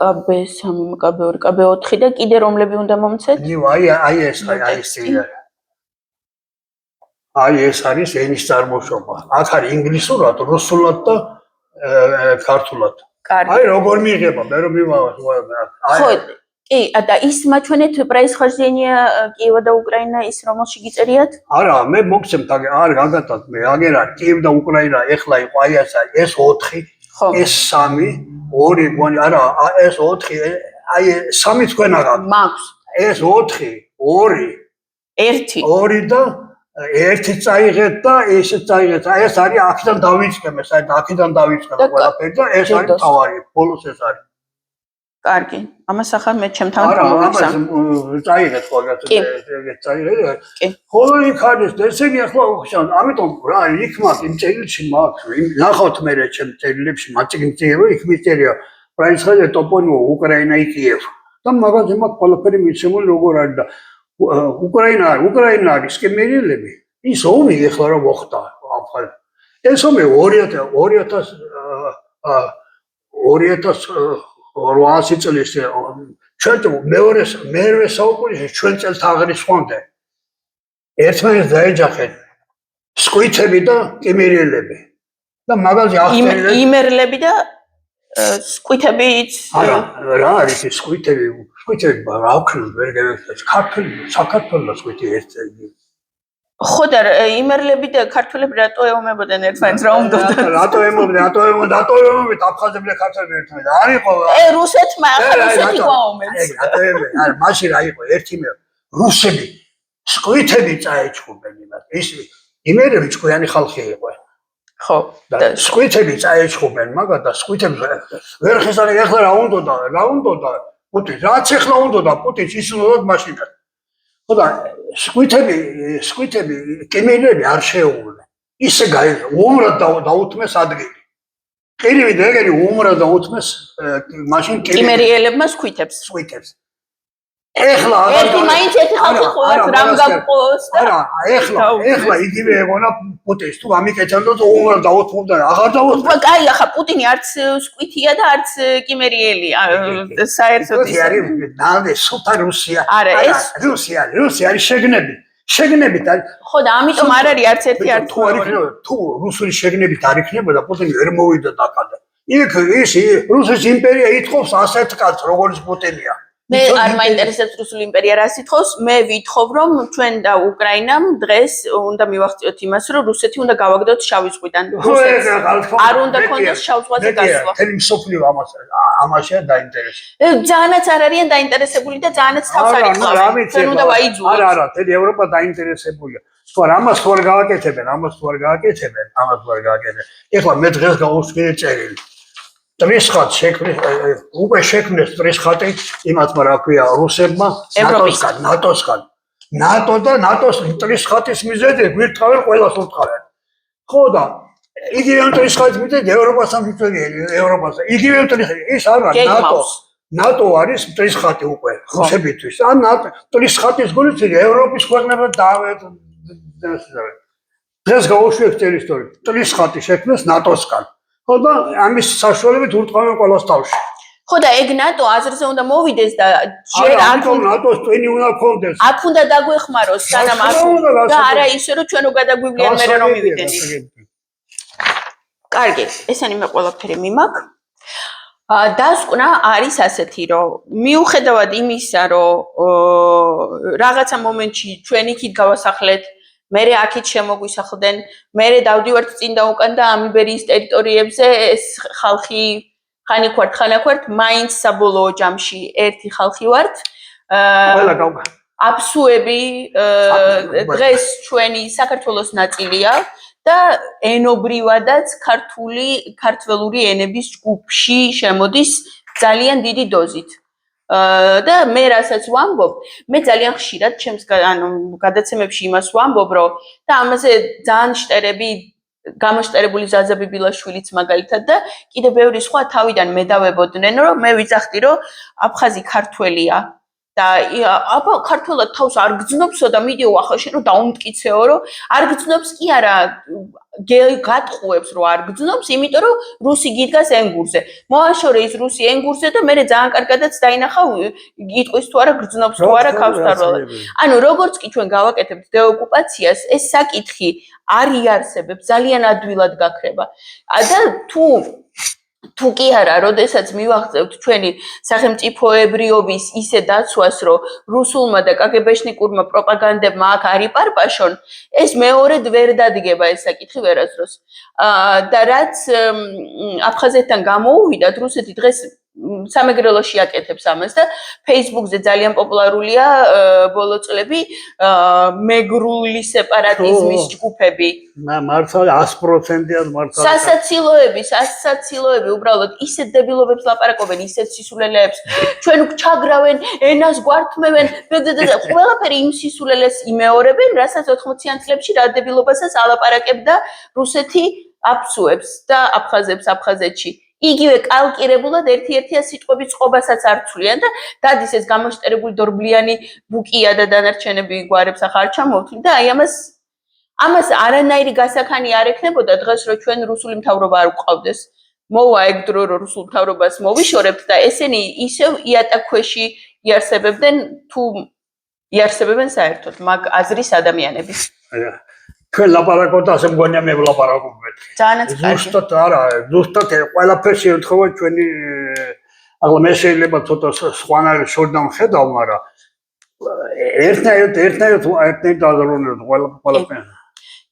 KB3 KB2 KB4 და კიდე რომლები უნდა მომცეთ აი ეს აი ეს არის ენის წარმოშობა. აქ არის ინგლისურად, რუსულად და ქართულად. აი როგორ მიიღება, მე რომ მიმავალ. ხო, კი, და ის მაჩვენეთ პრაისხაზდენია კიევა და უკრაინა ის რომელში გიწერიათ? არა, მე მოგცემთ არ გაგატათ მე აგერ არის კიევ და უკრაინა ეხლა იყო აი ეს 4, ეს 3, 2 გონი არა, ეს 4, აი 3 თქვენ აღარ. მაქვს. ეს 4, 2, 1 და ერთი წაიღეთ და ესე წაიღეთ. ეს არის აქედან დავიწყებ, საერთოდ აქედან დავიწყებ ყველაფერი და ეს არის თავარი, ბოლოს ეს არის. კარგი. ამას ახლა მე ჩემთან მოვიცავ. არა, ამას წაიღეთ ყველგან ეგეთ წაიღეთ. კი. ხოლო იქ არის ესენი ახლა უხშან. ამიტომ რა იქ მაქვს იმ წერილში მაქვს. ნახავთ მე ჩემ წერილებში მაწიგნიერო იქ მიწერია პრაისხაზდენი ტოპონიმო უკრაინა კიევ. და მაგაზე მაქვს ყველაფერი მიცემული როგორ არის და უკრაინა არის კემერელები ის ომი ეხლა რა მოხდა აფხაზ ეს ომი 2800 წლის ჩვენ მეორე საუკუნეში ჩვენ წელს აღრიცხვამდე ერთმანეთს დაეჯახეთ სკვითები და კემერელები და მაგაზე ახსენეთ იმერლები და სკვითებიც რა არის ეს სკვითები რა ვქნათ ვერ გავიხსენე საქართველოს სკვითი ერთები ხო და იმერლები და ქართველები რატო ეომებოდნენ ერთმანეთს რა უნდათ რატო ემობდნენ აფხაზები და ქართველები ერთმანეთს არ იყო რუსეთმა ახლა რუსეთი გვაომებს არა მაშინ რა იყო ერთი მე რუსები სკვითები წაეჩხუბენ ის იმერები ჭკვიანი ხალხი იყო ხო და სკვითები წაეჩხუბენ მაგა და სკვითებს ვერ ხესარი ახლა რა უნდოდა პუტინს რაც ახლა უნდოდა პუტინს ის უნდოდა მაშინად ხო და სკვითები კემერები არ შეეუნენ ისე უმრად დაუთმეს ადგილი ყირივი დეგერი უმრად დაუთმეს მაშინ კემერიელებმა სკვითებს ეხლა ერთი მაინც ერთი ხალხი ხოვართ რამ გაგყოს და არა ეხლა იგივე ეგონა პუტინს თუ ამიკეთებდა და უბრალოდ დაუთმობდა აღარ დაუთმობდა კაი ახლა პუტინი არც სკვითია და არც კიმერიელია საერთოდ ის არის ნამდვილ სუპერ რუსია არა ეს რუსია არის შეგნებით არის ხო და ამიტომ არ არის არც ერთი არც თუ რუსული შეგნებით არ იქნებოდა პუტინი ვერ მოვიდა დაკადა იქ ის რუსეთის იმპერია ითხოვს ასეთ კაცს როგორც პუტინია მე არ მაინტერესებს რუსული იმპერია რა სიტყვის მე ვითხოვ რომ ჩვენ და უკრაინამ დღეს უნდა მივახციოთ იმას რომ რუსეთი უნდა გავაგდოთ შავი ზღვიდან არ უნდა კონდეს შავ ზღვაზე გასვლა თემი მსოფლიო ამაშია დაინტერესებული ძალიანაც არ არიან დაინტერესებული და ძალიანაც თავს არ იხლავენ ჩვენ უნდა ვაიძულოთ არა თელი ევროპა დაინტერესებულია თუ ამას თუ არ გააკეთებენ ეხლა მე დღეს გავუსწრე წერილი ტრისხატ შექმნეს უკვე შექმნეს ტრისხატი იმათმა რა ქვია რუსებმა ნატოსგან ნატო და ნატოს ტრისხატის მიზეზი გვირთხავენ ყველას უთხოვენ ხო და იგივე ტრისხატის მიზეზი ევროპასთან ევროპასთან იგივე ის არა ნატო არის ტრისხატი უკვე რუსებისთვის ან ტრისხატის გულით ევროპის ქვეყნებად დღეს გავუშვიეთ ტერიტორიები ტრისხატი შექმნეს ნატოსგან ხო და ამის საშუალებით ურტყავენ ყველას თავში. ხო და ეგ ნატო აზრზე უნდა მოვიდეს და ჯერ აქ ნატოს ტვინი უნდა გქონდეს. აქ უნდა დაგვეხმაროს სანამ და არა ისე რომ ჩვენ გადაგვივლიან მე რომ მივიდენ. კარგი, ესენი მე ყველაფერი მიმაქ. დასკვნა არის ასეთი რომ მიუხედავად იმისა რომ რაღაცა მომენტში ჩვენ იქით გავასახლეთ მერე აქეთ შემოგვისახლდნენ, მერე დავდივართ წინ და უკან და ამ იბერიის ტერიტორიებზე ეს ხალხი ხანიქვართ, მაინც საბოლოო ჯამში ერთი ხალხი ვართ. ყველა გავგა. აფსუები დღეს ჩვენი საქართველოს ნაწილია და ენობრივადაც ქართველური ენების ჯგუფში შემოდის ძალიან დიდი დოზით. და მე რასაც ვამბობ, მე ძალიან ხშირად ჩემს გადაცემებში იმას ვამბობ, რომ და ამაზე ძალიან გამოშტერებული ზაზა ბიბილაშვილიც მაგალითად და კიდე ბევრი სხვა თავიდან მე დავებოდნენ, რომ მე ვიძახდი, რომ აფხაზი ქართველია და აბა ქართველად თავს არ გძნობსო და მიდიო ახლა შენ რომ დაუმტკიცეო, რომ არ გძნობს კი არა გატყუებს რომ არ გძნობს, იმიტომ რომ რუსი გიდგას ენგურზე. მოაშორე ის რუსი ენგურზე და მე ძალიან კარგადაც დაინახა იტყვის თუ არა გძნობს თუ არა ქავსთარველად. ანუ როგორც კი ჩვენ გავაკეთებთ დეოკუპაციას, ეს საკითხი არ იარსებებს, ძალიან ადვილად გაქრება. და თუ კი არა, როდესაც მივაღწევთ ჩვენი სახელმწიფოებრიობის ისე დაცვას, რომ რუსულმა და კგბ-შნიკურმა პროპაგანდებმა აქ არ იპარპაშონ, ეს მეორედ ვერ დადგება ეს საკითხი ვერასდროს. და რაც აფხაზეთთან გამოუვიდათ, რუსეთი დღეს სამეგრელოში აკეთებს ამას და Facebook-ზე ძალიან პოპულარულია ბოლო წლები მეგრული სეპარატიზმის ჯგუფები. მართლა 100%-ად მართლა. სასაცილოები უბრალოდ ისეთ დებილობებს ლაპარაკობენ, ისეთ სისულელეებს. ჩვენ ჩაგრავენ, ენას გვართმევენ, ყველაფერი იმ სისულელეს იმეორებენ, რასაც 80-იან წლებში რა დებილობასაც ალაპარაკებდა რუსეთი აფსუებს და აფხაზებს აფხაზეთში. იგივე კალკირებულად ერთ-ერთია სიტყვების წყობასაც არ ცვლიან და დადის ეს გამოშტერებული დორბლიანი ბუკია და დანარჩენები გვარებს ახლა არ ჩამოვთვლი და აი ამას არანაირი გასახანი არ ექნებოდა დღეს რომ ჩვენ რუსული მთავრობა არ გვყავდეს. მოვა ეგ დრო რომ რუსულ მთავრობას მოვიშორებთ და ესენი ისევ იატაკქვეში იარსებებდნენ თუ იარსებებენ საერთოდ მაგ აზრის ადამიანები. ჩვენ ლაპარაკობთ ასე მგონია მე ვლაპარაკობთ. ძალიანაც კარგი. ზუსტად არა, ზუსტად ყველაფერში ეთხოვა ჩვენი ახლა მე შეიძლება ცოტა სხვანაირ შორდან ხედავ, მაგრამ ერთნაირად დაზრუნოთ ყველაფერი.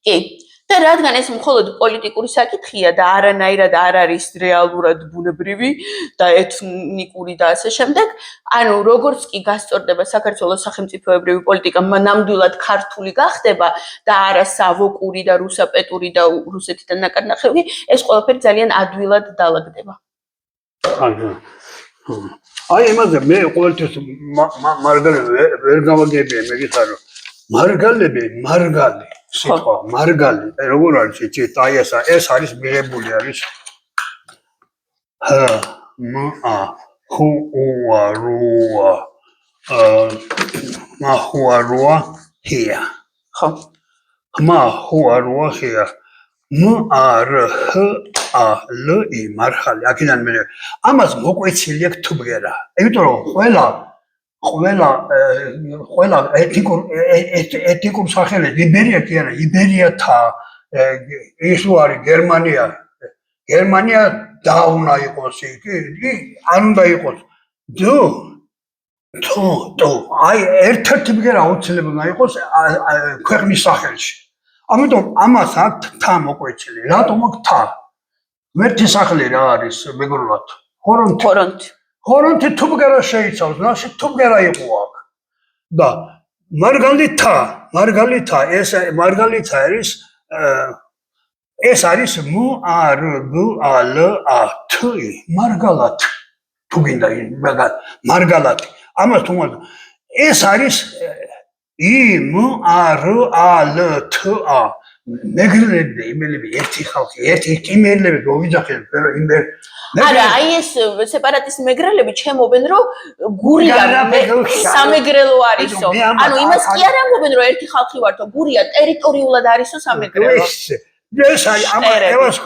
კი. და რადგან ეს მხოლოდ პოლიტიკური საკითხია და არანაირად არ არის რეალურად ბუნებრივი და ეთნიკური და ასე შემდეგ, ანუ როგორც კი გასწორდება საქართველოს სახელმწიფოებრივი პოლიტიკა, ნამდვილად ქართული გახდება და არა სავოკური და რუსაპეტური და რუსეთიდან ნაკარნახევი, ეს ყველაფერი ძალიან ადვილად დალაგდება. აი იმაზე მე ყოველთვის მარგალები ვერ გამაგებია მეგიხარო. მარგალი სიტყვა მარგალი როგორ არის იცით აი ეს არის მიღებული არის ჰ მა ჰუ უა რუა მაჰუაროა ჰია. ხო. მაჰუაროა ჰია. მ-ა-რ-ჰ-ა-ლ-ი მარხალი. აქედან მე ამას მოკვეცილი აქვს თუ ბგერა. იმიტომ რომ ყველა ეთნიკურ სახელებს იბერია კი არა, იბერიათა ის არის გერმანია და უნდა იყოს იგი არ უნდა იყოს თუ აი ერთ-ერთი ბგერა აუცილებლად უნდა იყოს ქვეყნის სახელში. ამიტომ ამას აქვს თა მოკვეცილი. რატომ აქვს თა? ერთი სახელი რა არის მეგრულად? ხორონთი თუ ბგერა შეიცავს, ნაში თუ ბგერა იყო აქ. და მარგალითა ეს არის მ-ა-რ-გ-ა-ლ-ა-თ-ი მარგალათ თუ გინდა მარგალათი ამას თუ ეს არის ი-მ-ა-რ-ა-ლ-თ-ა მეგრელები იმელები ერთი ხალხი ერთი იმელები მოვიძახეთ იმერ არა აი ეს სეპარატისტ მეგრელები ჩემობენ რომ გურია სამეგრელო არისო ანუ იმას კი არ ამბობენ რომ ერთი ხალხი ვართო გურია ტერიტორიულად არისო სამეგრელო ეს არის ამას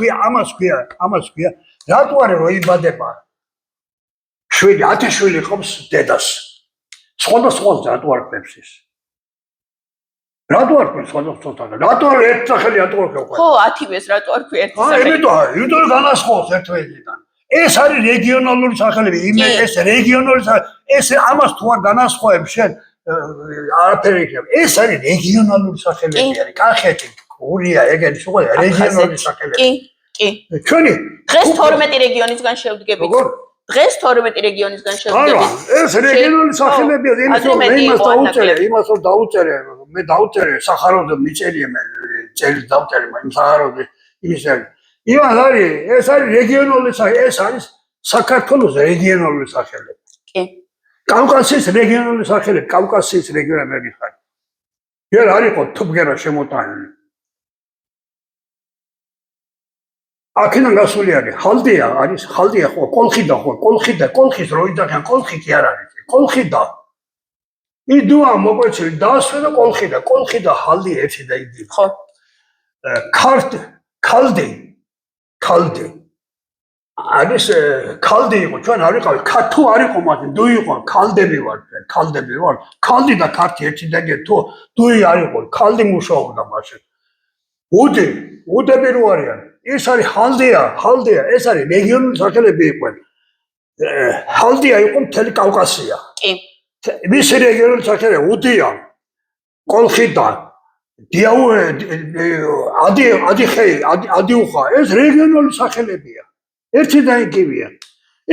ქვია რატო არის რომ იბადება 7-10 შვილი ყავს დედას სხვადასხვა რატო არ ყვებს ის რატო არ ყვებს სხვადასხვა რატო არ ერთ სახელი რატო არ ყვებს ხო 10-ს რატო არ ყვი ერთი სახელი იმიტომ განასხვავებს ერთმანეთიდან ეს არის რეგიონალური სახელები ეს რეგიონული ეს ამას თუ არ განასხვავებს შენ არაფერი იქნება ეს არის რეგიონალური სახელები არის კახეთი გურია ეგენი სხვა რეგიონული სახელები კი ჩვენი დღეს 12 რეგიონისგან შევდგებით დღეს 12 რეგიონისგან შევდგებით ეს რეგიონული სახელებია იმას რომ დაუწერე მე დაუწერე სახაროვზე მიწერია მე წელი დავწერე იმ სახაროვზე ის ეს არის რეგიონული სახელები ეს არის საქართველოს რეგიონული სახელები კი კავკასიის რეგიონული სახელები კავკასიის რეგიონი მე გიხარ ჯერ არ იყო თუ ბგერა შემოტანილი აქედან გასული არის ხალდია არის ხალდია ხო კოლხის რო იძახიან კოლხი კი არ არის კოლხიდა იდუა მოკვეცილი დაასვე და კოლხიდა ხალდია ერთი და იგი ხო ქალდი არის ქალდი იყო ჩვენ არ ვიყავით თუ არ იყო მაგრამ დუ იყო ქალდები ვარ ქალდი და ქართი ერთი და იგი თუ დუი არ იყო ქალდი მუშაობდა მაშინ უდები რო არიან ეს არის ხალდია ეს არის რეგიონული სახელები იყვნენ ხალდია იყო მთელი კავკასია კი მისი რეგიონული სახელები უდია კოლხიდა ადიუხა ეს რეგიონული სახელებია ერთი და იგივეა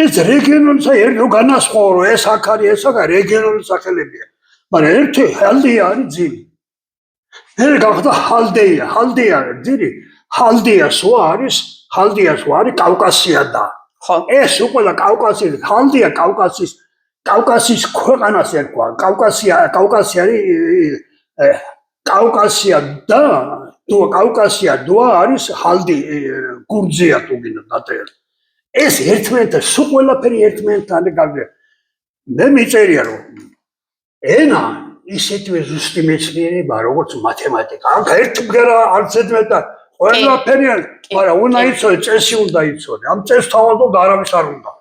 ეს რეგიონული სახელები განასხვავო რომ ეს აქ არის ეს აქ რეგიონული სახელებია მაგრამ ერთი ხალდია არის ძილი მე გავხდა ხალდია ძილი ხალდია სხვა არის კავკასია და ხო ეს უკვე კავკასიის ხალდია კავკასიის ქვეყანას ერქვა კავკასია და არის ხალდი გურძია თუ გინდა დაწერილი ეს ერთმანეთთან სულ ყველაფერი ერთმანეთთან გავიდა მე მიწერია რომ ენა ისეთვე ზუსტი მეცნიერება როგორც მათემატიკა აქ ერთ ბგერა არც ერთმანეთთან ყველაფერი არის მაგრამ უნდა იცოდე წესი უნდა იცოდე ამ წესს თავადობ არავის არ უნდა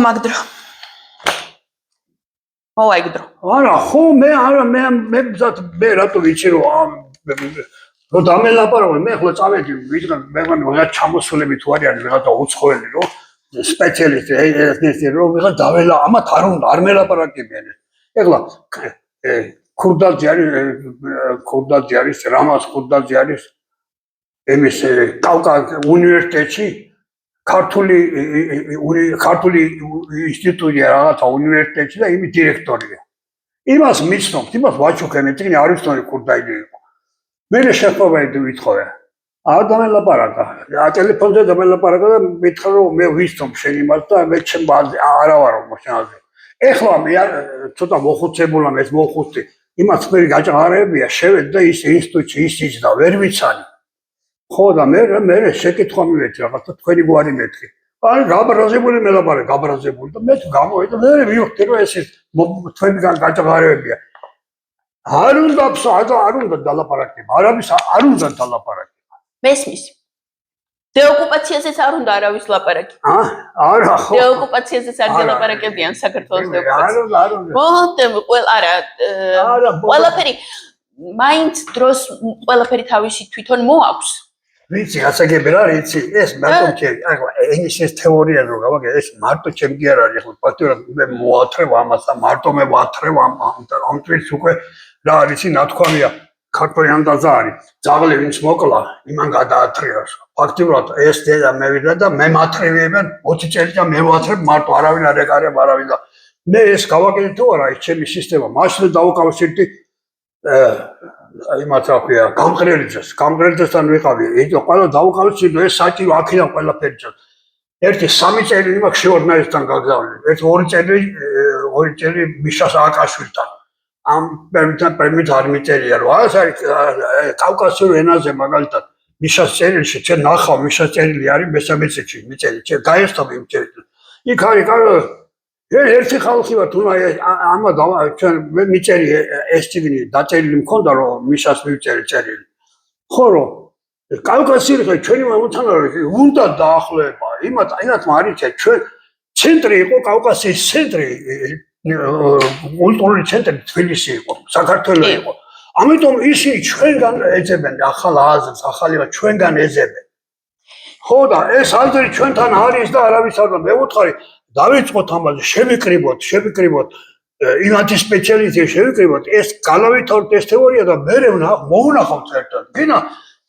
მაგდრო აიგდრო არა ხო მე მზად მე რატო ვიცი რომ დამელაპარაკო მე ხოლმე წავედი ვიძღან მე ვიღაც ჩამოსულები თუ არიან ვიღაცა უცხოელი რომ სპეციალისტი ესეთი რომ ვიღაც დაველა ამათ არ მელაპარაკებიან ეხლა ქურდაძე არის რამაზ ქურდაძე არის ემის უნივერსიტეტში ქართული ინსტიტუტია რაღაცა უნივერსიტეტში და იმის დირექტორია იმას მიცნობთ იმას ვაჩუქენ ეწინი არის თორე ქურდაიდი იყო მე შეხვედრა ვითხოვე არ დამელაპარაკა ტელეფონზე დამელაპარაკა და მითხრა რომ მე ვიცნობ შენ იმას და მე ჩემ არა ვარო მოშანაზე ეხლა მე ცოტა მოხუცებულა მე მოხუცდი იმას მე გაჭარებია შევედი და ის ინსტიტუტში ისიც და ვერ ვიცანი ხო და მე შეკითხვა მივედი რაღაცა თქვენი გვარი მეთქი აი გაბრაზებული მელაპარე, გაბრაზებული და მე გამოვიდა მე მივხვდი რომ ეს თქვენგან გაჭაღარებია. არ უნდა დალაპარაკება, არავის არ უნდა დალაპარაკება. მესმის. დეოკუპაციაზეც არ უნდა არავის ლაპარაკი. არა ხო. დეოკუპაციაზეც არ დელაპარაკებიან საქართველოს დეოკუპაციას. არ უნდა. მოდემ ყველაფერი მაინც დროს ყველაფერი თავისი თვითონ მოაქვს. ვიცი, ასაგები რა, ვიცი, ეს მარტო ჩემი, ეს თეორია რო გავაკეთე, ეს მარტო ჩემი კი არ არის, ხო, ფაქტობრივად მე მოათრევ ამას და მარტო მე ვათრევ ამ თვითს უკვე რა არის, ნათქვამია, ქართველი ანდაზა არის. ძაღლი ვინც მოკლა, იმან გადაათრიოს. ფაქტობრივად ეს დედა მე ვიდა და მე მათრევებიან 20 წელიწად მე ვათრევ მარტო არავინ არ ეკარება არავინ და მე ეს გავაკეთე თუ არა ეს ჩემი სისტემა, მაშინ დავუკავშირდი იმათ რა ქვია, გამყრელიძესთან ვიყავი, ეტო ყველა დავუკავშირდი ეს საჭირო აქედან ყველაფერი წელს. ერთი 3 წელი იმაქ შეორნაისთან გაგზავნილი, ერთი 2 წელი მიშა სააკაშვილთან. ამ პრემით არ მიწერია რომ ეს არის კავკასიურ ენაზე მაგალითად მიშას წერილში ჩვენ ნახავ მიშას წერილი არის მესამე წელში მიწერილი ჩვენ გაესწრები იმ წერილს იქ არის ერთი ხალხი ვარ თუნდა ამა ჩვენ მე მიწერი ეს წიგნი დაწერილი მქონდა რომ მიშას მივწერე წერილი ხო რომ კავკასიური ჩვენი მამოთანა უნდა დაახლოება იმათ მარიცე ჩვენ ცენტრი იყო კავკასიის ცენტრი კულტურული ცენტრი თბილისი იყო საქართველოს იყო ამიტომ ისინი ჩვენგან ეძებენ ახალ აზრს ახალია ჩვენგან ეძებენ ხო და ეს აზრი ჩვენთან არის და არავის არ მე ვუთხარი დავიწყოთ ამაზე შევიკრიბოთ იმათი სპეციალისტი შევიკრიბოთ ეს განავითაროთ ეს თეორია და მე მოვნახავთ ერთად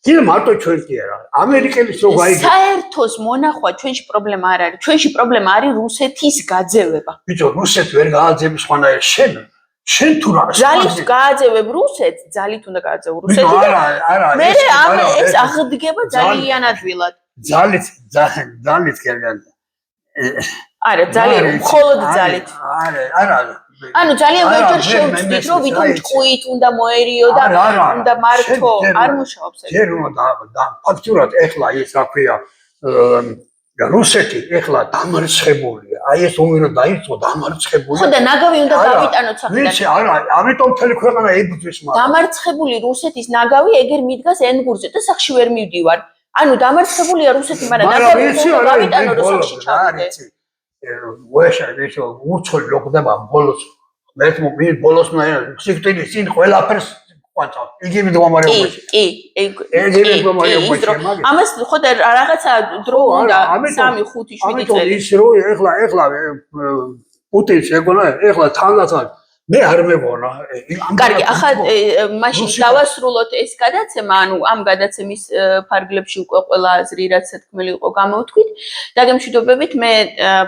კიდე მარტო ჩვენ კი არა ამერიკელის რო გაიგე საერთოს მონახვა ჩვენში პრობლემა არ არის ჩვენში პრობლემა არის რუსეთის გაძევება ბიჭო რუსეთი ვერ გააძევს ხანაა შენ თუ რა ძალით გააძევებ რუსეთს ძალით უნდა გააძევ რუსეთი არა მე ეს აღდგება ძალიან ადვილად ძალით კერგან არა ძალიან მხოლოდ ძალით არა ანუ ძალიან ვერჯერ შევწვდით რომ ვითომ ჭკვით უნდა მოერიო და უნდა მართო არ მუშაობს ეს ჯერ უნდა ფაქტურად ეხლა ის რა ქვია რუსეთი ეხლა დამარცხებულია აი ეს ომი რომ დაიწყო დამარცხებული ხო და ნაგავი უნდა გავიტანოთ საერთოდ ვიცი არა ამიტომ მთელი ქვეყანა იბრძვის მაგრამ დამარცხებული რუსეთის ნაგავი ეგერ მიდგას ენგურზე და სახში ვერ მივდივარ ანუ დამარცხებულია რუსეთი მაგრამ ნაგავი უნდა გავიტანო რომ სახში ჩავიდე ვეშა ისო უცხო ლოქდება ბოლოს მე ბოლოს მე სიკტილის წინ ყველაფერს ყვანწავ იგივე მდგომარეობაში იგივე მდგომარეობაში ამას ხო და რაღაცა დრო უნდა 3-5-7 წელი ის რო ეხლა პუტინს ეგონა ეხლა თანდათან მე არ მეგონა კარგი ახლა მაშინ დავასრულოთ ეს გადაცემა ანუ ამ გადაცემის ფარგლებში უკვე ყველა აზრი რაც თქმელი იყო გამოვთქვით დაგემშვიდობებით მე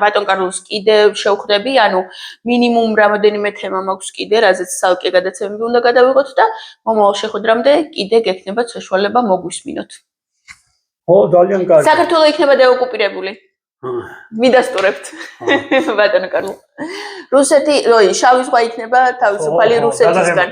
ბატონ კარლოს კიდევ შევხვდები ანუ მინიმუმ რამოდენიმე თემა მაქვს კიდე რაზეც ცალკე გადაცემები უნდა გადავიღოთ და მომავალ შეხვედრამდე კიდე გექნებათ საშუალება მოგვისმინოთ ხო ძალიან კარგი საქართველო იქნება დეოკუპირებული მიდასტურებთ ბატონო კარლო რუსეთი შავი ზღვა იქნება თავისუფალი რუსეთისგან